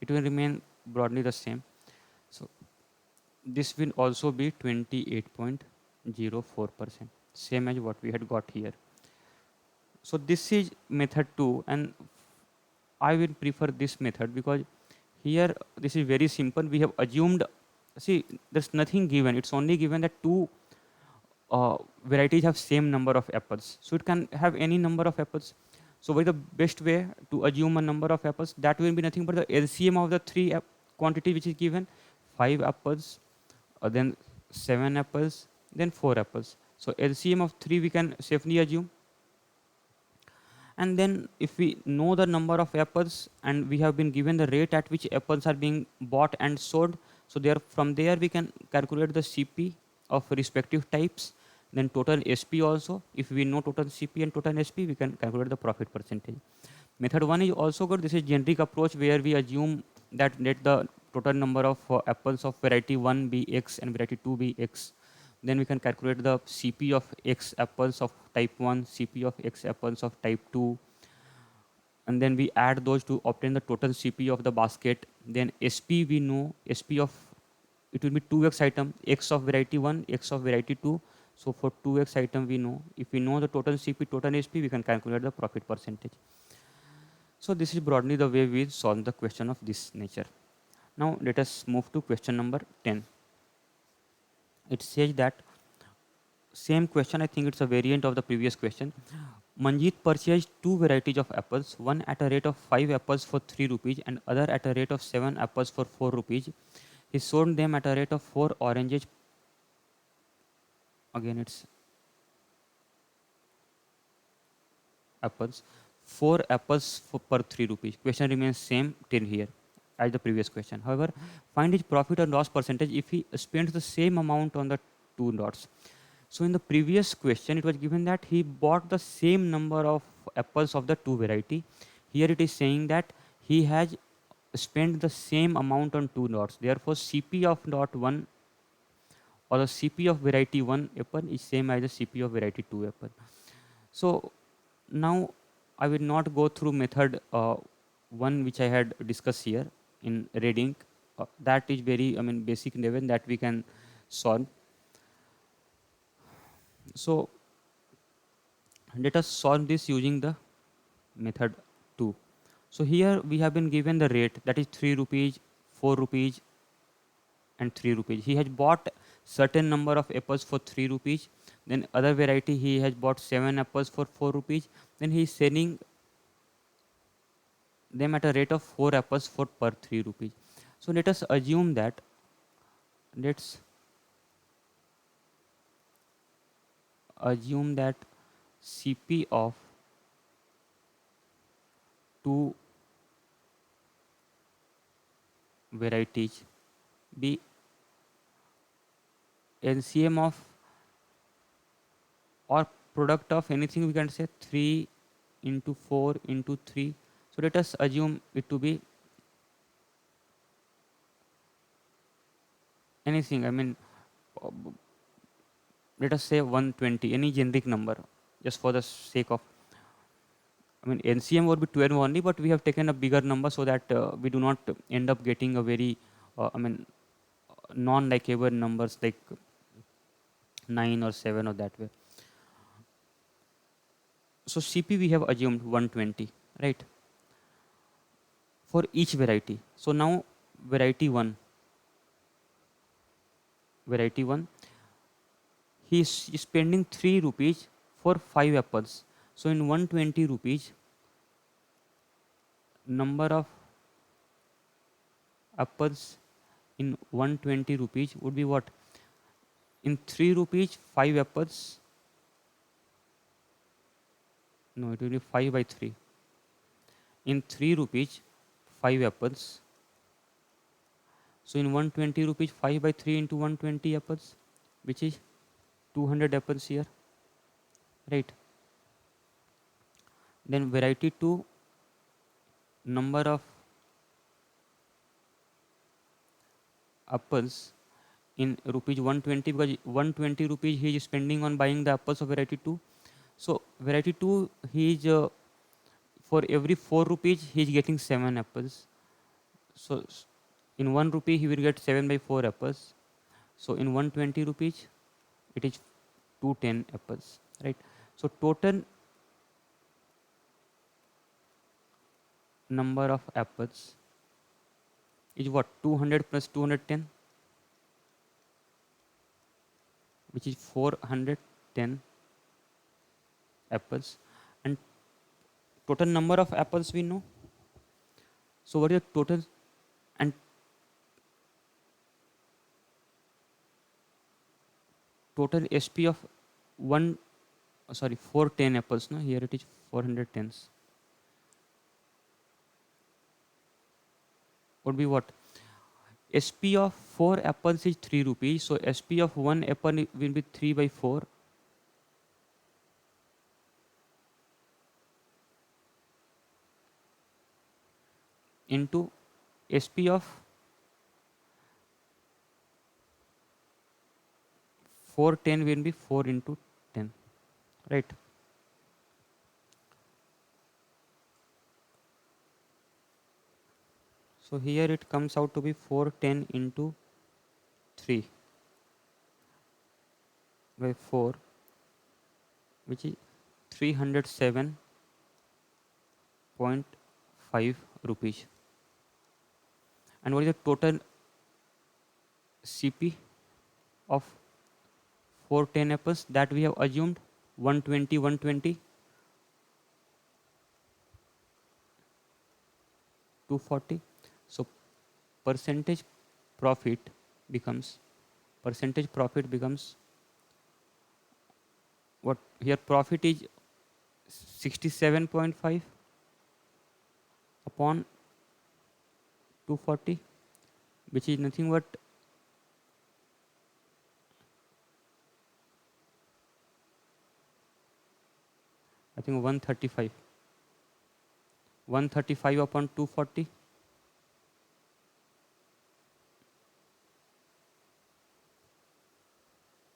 It will remain broadly the same. So this will also be 28.04%. Same as what we had got here. So this is method 2, and I will prefer this method because here this is very simple. We have assumed, see, there's nothing given. It's only given that two varieties have same number of apples. So it can have any number of apples. So what is the best way to assume a number of apples? That will be nothing but the LCM of the three quantity which is given. 5 apples, then 7 apples, then 4 apples. So LCM of 3 we can safely assume. And then if we know the number of apples and we have been given the rate at which apples are being bought and sold, so there from there we can calculate the CP of respective types, then total SP also. If we know total CP and total SP, we can calculate the profit percentage. Method 1 is also good. This is generic approach where we assume that let the total number of apples of variety 1 be X and variety 2 be X. Then we can calculate the CP of X apples of type 1, CP of X apples of type 2, and then we add those to obtain the total CP of the basket. Then SP we know, SP of it will be 2X item, X of variety 1, X of variety 2. So for 2X item we know, if we know the total CP, total SP, we can calculate the profit percentage. So this is broadly the way we solve the question of this nature. Now let us move to question number 10. It says that same question, I think it's a variant of the previous question. Manjeet purchased two varieties of apples, one at a rate of 5 apples for 3 rupees and other at a rate of 7 apples for 4 rupees. He sold them at a rate of 4 oranges. Again, it's apples. 4 apples per 3 rupees. Question remains same till here as the previous question. However, find his profit or loss percentage if he spends the same amount on the two lots. So in the previous question, it was given that he bought the same number of apples of the two variety. Here it is saying that he has spent the same amount on two lots. Therefore, CP of lot 1 or the CP of variety 1 apple is same as the CP of variety 2 apple. So now I will not go through method 1 which I had discussed here in reading. That is very, basic level that we can solve. So let us solve this using the method 2. So here we have been given the rate, that is 3 rupees, 4 rupees and 3 rupees. He has bought certain number of apples for 3 rupees. Then other variety he has bought 7 apples for 4 rupees. Then he is selling them at a rate of 4 apples for per 3 rupees. So let us assume that, let's assume that CP of two varieties be LCM of or product of anything, we can say 3 into 4 into 3. So let us assume it to be anything, I mean, uh, let us say 120, any generic number, just for the sake of, I mean, NCM would be 12 only, but we have taken a bigger number so that we do not end up getting a very, I mean, non-likeable numbers like 9 or 7 or that way. So CP we have assumed 120, right, for each variety. So now variety 1, variety 1, he is spending 3 rupees for 5 apples. So in 120 rupees, number of apples in 120 rupees would be what? In 3 rupees, 5 apples. No, it will be 5 by 3. In 3 rupees, 5 apples. So in 120 rupees, 5 by 3 into 120 apples, which is 200 apples here, right? Then variety 2, number of apples in rupees 120, because 120 rupees he is spending on buying the apples of variety 2. So variety 2, he is for every 4 rupees he is getting 7 apples. So in 1 rupee he will get 7 by 4 apples. So in 120 rupees it is 210 apples, right? So total number of apples is what? 200 plus 210, which is 410 apples. And total number of apples we know. So what is the total? And total SP of 410 apples. No, here it is 410s. Would be what? SP of 4 apples is 3 rupees. So SP of 1 apple will be 3 by 4. Into SP of 410 will be 4 into 10, right? So here it comes out to be 410 into 3 by 4, which is 307.5 rupees. And what is the total CP of 410 apples that we have assumed? 120, 120, 240. So percentage profit becomes, what? Here profit is 67.5 upon 240, which is nothing but I think 135. 135 upon 240.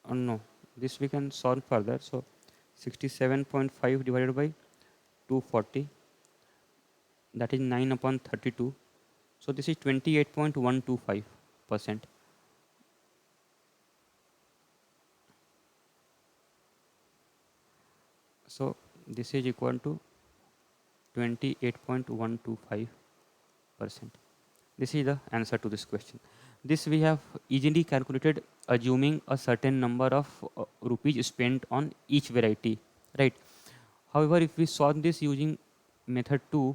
Oh no, this we can solve further. So 67.5 divided by 240, that is 9 upon 32. So this is 28.125%. So this is equal to 28.125%. This is the answer to this question. This we have easily calculated assuming a certain number of rupees spent on each variety, right? However, if we solve this using method 2,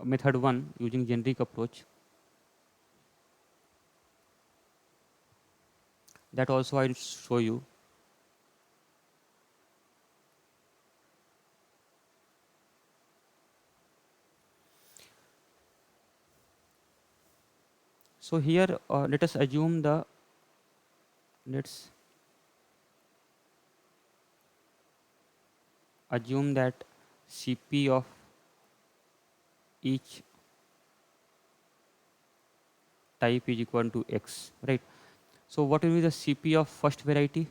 method 1 using generic approach, that also I'll show you. So here let us assume let's assume that CP of each type is equal to X, right? So what will be the CP of first variety?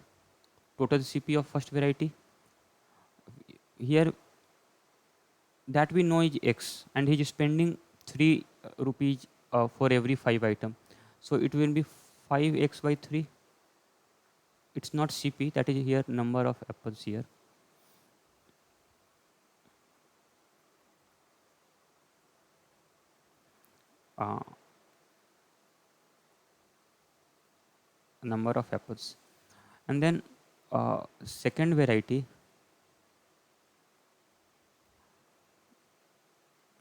Total CP of first variety. Here that we know is X, and he is spending 3 rupees for every 5 item. So it will be 5x by 3. It's not CP, that is here number of apples here. Uh, Number of apples. And then second variety,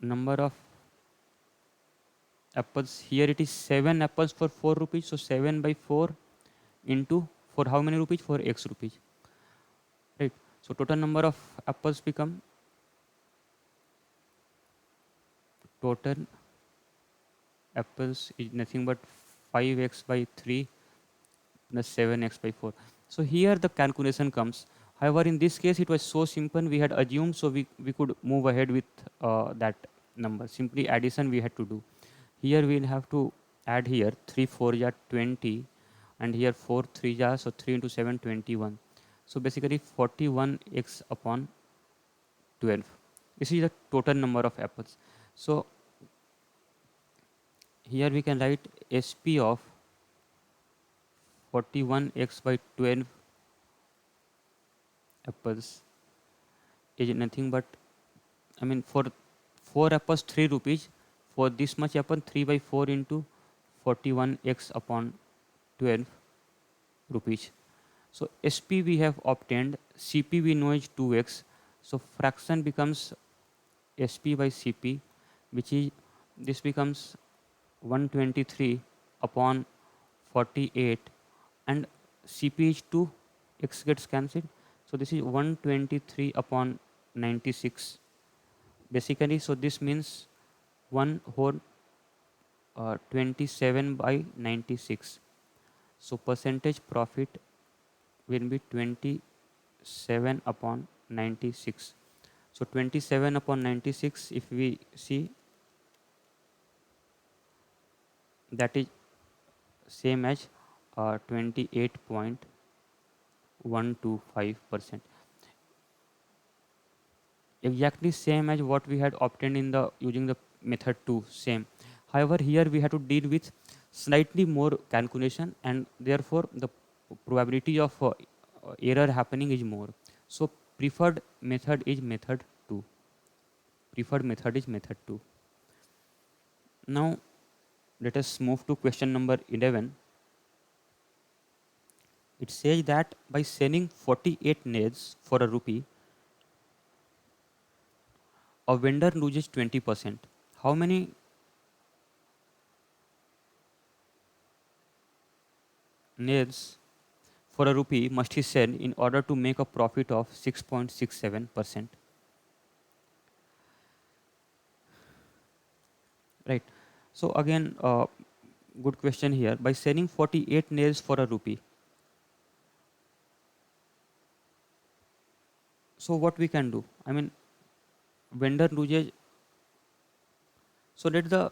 number of apples, here it is 7 apples for 4 rupees. So 7 by 4 into, for how many rupees? For x rupees, right? So total number of apples become, total apples is nothing but 5x by 3 plus 7x by 4. So here the calculation comes. However, in this case it was so simple, we had assumed, so we could move ahead with that number. Simply addition we had to do. Here we will have to add here 3 4 ja 20, and here 4 3 ja, so 3 into 7 21. So basically 41x upon 12. This is the total number of apples. So here we can write SP of 41x by 12 apples is nothing but, I mean, for 4 apples 3 rupees, for this much apple 3 by 4 into 41x upon 12 rupees. So SP we have obtained, CP we know is 2x, so fraction becomes SP by CP, which is, this becomes 123 upon 48, and CP is 2, x gets cancelled, so this is 123 upon 96 basically. So this means 1 whole 27 by 96. So percentage profit will be 27 upon 96. So 27 upon 96, if we see, that is same as 28.125%. Exactly same as what we had obtained in the using the method 2, same. However, here we have to deal with slightly more calculation, and therefore the probability of error happening is more. So preferred method is method 2. Preferred method is method 2. Now let us move to question number 11. It says that by selling 48 nails for a rupee, a vendor loses 20%. How many nails for a rupee must he sell in order to make a profit of 6.67%? Right. So again, good question here. By selling 48 nails for a rupee, so what we can do? I mean, vendor loses. So let the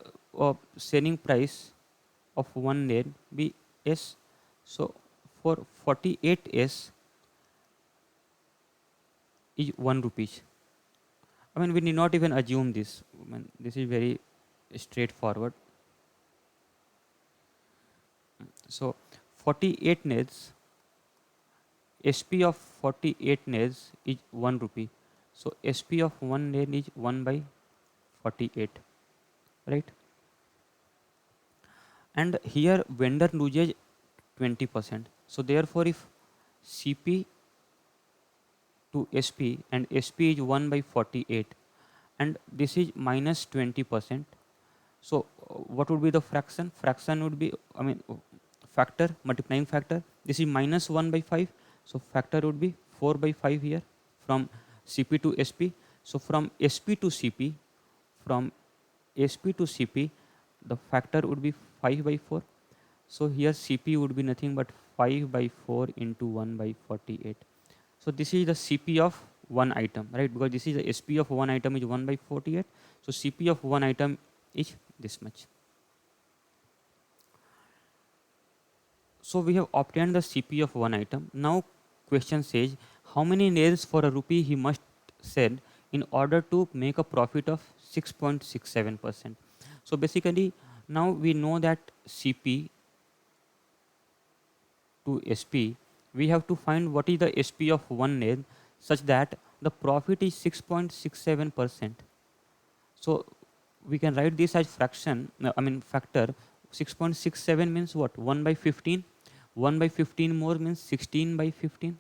selling price of one nail be S. So for 48 S is 1 rupees. I mean, we need not even assume this. I mean, this is very straightforward. So 48 nails, SP of 48 nails is 1 rupee. So SP of 1 nail is 1 by 48, right? And here vendor loses 20%. So therefore, if CP to SP, and SP is 1 by 48, and this is minus 20%. So what would be the fraction? Fraction would be, I mean, factor, multiplying factor. This is minus 1 by 5. So factor would be 4 by 5 here from CP to SP. So from SP to CP, from SP to CP, the factor would be 5 by 4. So here CP would be nothing but 5 by 4 into 1 by 48. So this is the CP of one item, right? Because this is the SP of one item is 1 by 48. So CP of one item is this much. So we have obtained the CP of one item. Now question says how many nails for a rupee he must sell in order to make a profit of 6.67%. So basically now we know that CP to SP, we have to find what is the SP of one nail such that the profit is 6.67%. So we can write this as fraction, I mean factor. 6.67 means what? 1 by 15. 1 by 15 more means 16 by 15,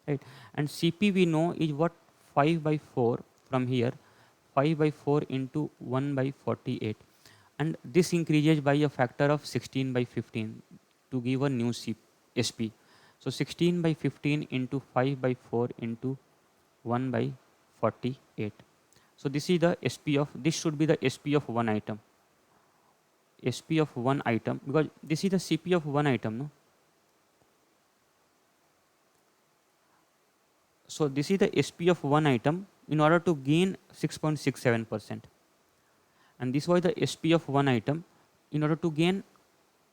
right? And CP we know is what? 5 by 4 from here. 5 by 4 into 1 by 48. And this increases by a factor of 16 by 15 to give a new SP. So 16 by 15 into 5 by 4 into 1 by 48. So this is the SP of, this should be the SP of one item. SP of one item, because this is the CP of one item, no? So this is the SP of one item in order to gain 6.67%. And this was the SP of one item in order to gain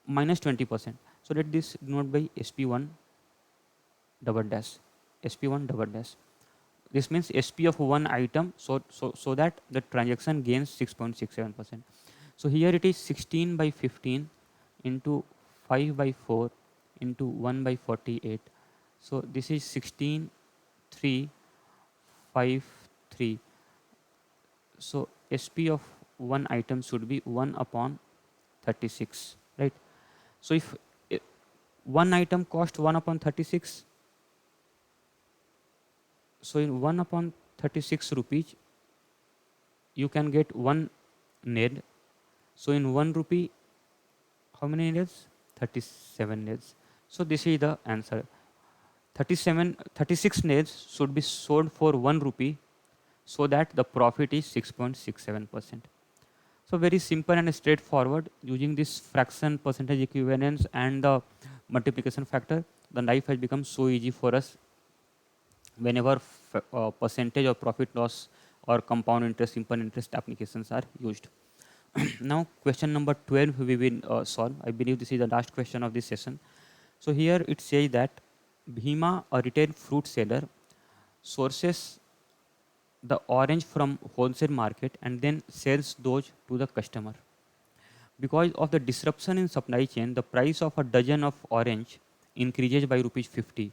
minus 20%. So let this denote by SP1 double dash. SP1 double dash. This means SP of one item, so that the transaction gains 6.67%. So here it is 16 by 15 into 5 by 4 into 1 by 48. So this is 16, 3, 5, 3. So SP of one item should be 1 upon 36, right? So if one item cost 1 upon 36, so in 1 upon 36 rupees, you can get one nail. So in 1 rupee, how many nails? 37 nails. So this is the answer. 36 nails should be sold for 1 rupee so that the profit is 6.67%. So very simple and straightforward. Using this fraction, percentage equivalence and the multiplication factor, the life has become so easy for us whenever percentage or profit loss or compound interest, simple interest applications are used. Now question number 12 we will solve. I believe this is the last question of this session. So here it says that Bhima, a retail fruit seller, sources the orange from wholesale market and then sells those to the customer. Because of the disruption in supply chain, the price of a dozen of orange increases by rupees 50.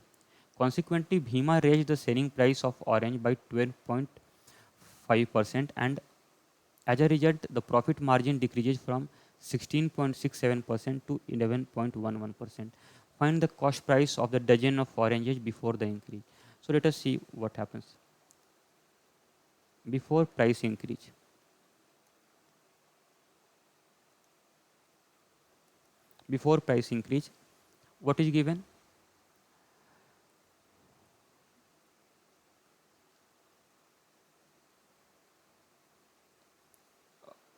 Consequently, Bhima raised the selling price of orange by 12.5%, and as a result, the profit margin decreases from 16.67% to 11.11%. Find the cost price of the dozen of oranges before the increase. So let us see what happens before price increase. Before price increase, what is given?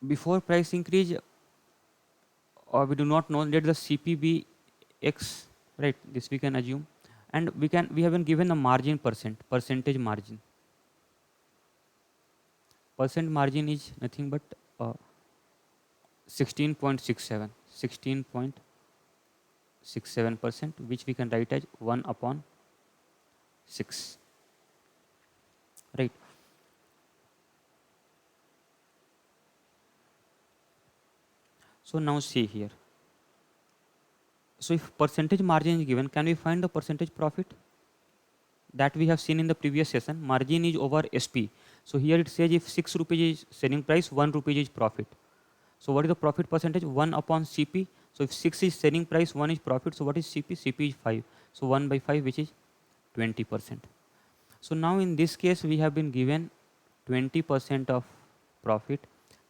Before price increase, or we do not know, let the CP be X, right? This we can assume, and we have been given the margin percentage margin. Percent margin is nothing but 16.67, 16.67%, which we can write as 1 upon 6, right? So now see here. So if percentage margin is given, can we find the percentage profit? That we have seen in the previous session. Margin is over SP. So here it says if 6 rupees is selling price, 1 rupee is profit. So what is the profit percentage? 1 upon CP. So if 6 is selling price, 1 is profit. So what is CP? CP is 5. So 1 by 5, which is 20%. So now in this case, we have been given 20% of profit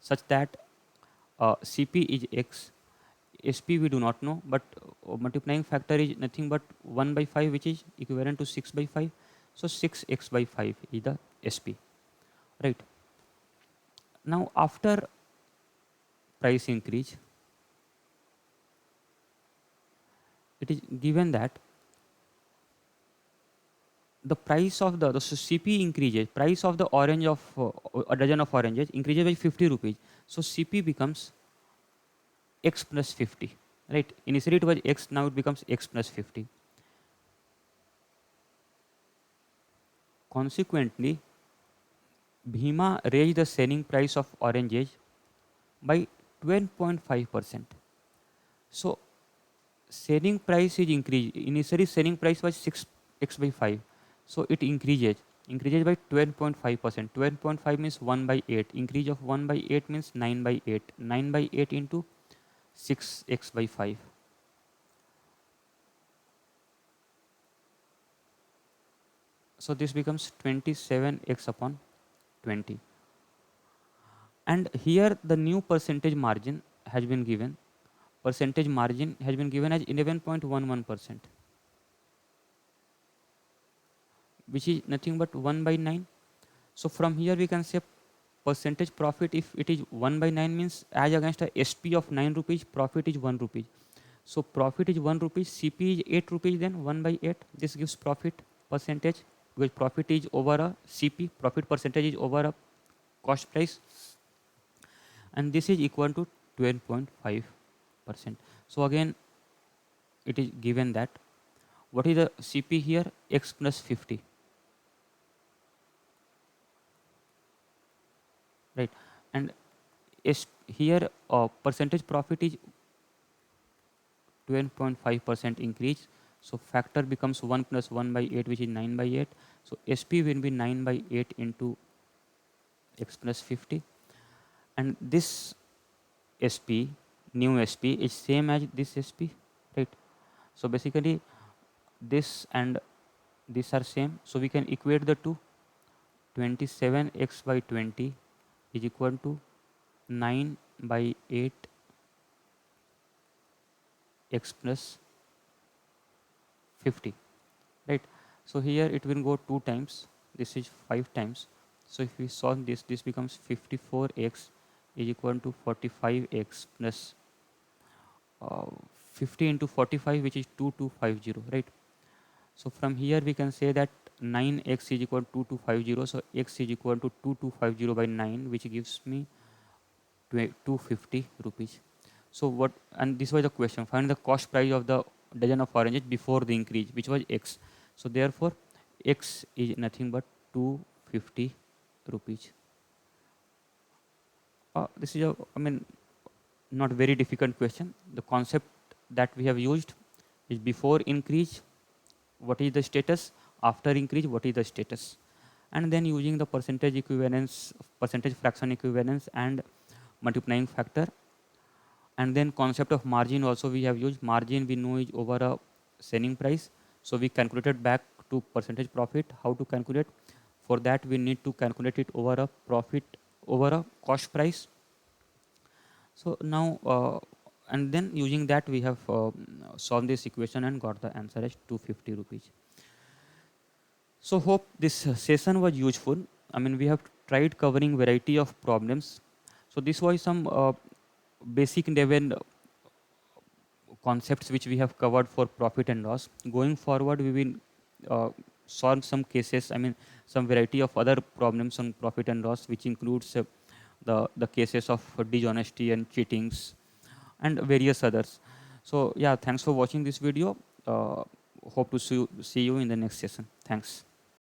such that CP is X. SP we do not know, but multiplying factor is nothing but 1 by 5, which is equivalent to 6 by 5. So 6x by 5 is the SP, right? Now after price increase, it is given that the price of the so CP increases, price of the orange of a dozen of oranges increases by 50 rupees. So CP becomes X plus 50. right? Initially it was x, now it becomes x plus 50. Consequently, Bhima raised the selling price of oranges by 12.5%. So selling price is increased. Initially selling price was 6x by 5. So it increases by 12.5%. 12.5 means 1 by 8. Increase of 1 by 8 means 9 by 8. 9 by 8 into 6x by 5. So this becomes 27x upon 20. And here the new percentage margin has been given. Percentage margin has been given as 11.11%, which is nothing but 1 by 9. So from here we can say percentage profit, if it is 1 by 9 means as against a SP of 9 rupees, profit is 1 rupee. So profit is 1 rupees, CP is 8 rupees, then 1 by 8. This gives profit percentage, because profit is over a CP, profit percentage is over a cost price, and this is equal to 12.5%. So again it is given that what is the CP here, x plus 50, right? And here percentage profit is 12.5% increase. So factor becomes 1 plus 1 by 8, which is 9 by 8. So SP will be 9 by 8 into x plus 50. And this SP, new SP, is same as this SP, right? So basically this and these are same. So we can equate the two. 27x by 20 is equal to 9 by 8 x plus 50, right? So here it will go 2 times, this is 5 times. So if we solve this, this becomes 54x is equal to 45x plus uh, 50 into 45, which is 2250, right? So from here we can say that 9x is equal to 2250. So x is equal to 2250 by 9, which gives me 250 rupees. So what, and this was the question, find the cost price of the dozen of oranges before the increase, which was x. So therefore x is nothing but 250 rupees. This is a, I mean, not very difficult question. The concept that we have used is before increase, what is the status, after increase, what is the status, and then using the percentage equivalence, percentage fraction equivalence, and multiplying factor. And then concept of margin also we have used. Margin we know is over a selling price, so we calculated back to percentage profit. How to calculate? For that we need to calculate it over a profit over a cost price. So now and then using that we have solved this equation and got the answer as 250 rupees. So hope this session was useful. I mean, we have tried covering variety of problems. So this was some basic level concepts which we have covered for profit and loss. Going forward, we will solve some cases. I mean, some variety of other problems on profit and loss, which includes the cases of dishonesty and cheatings and various others. So yeah, thanks for watching this video. Hope to see you in the next session. Thanks.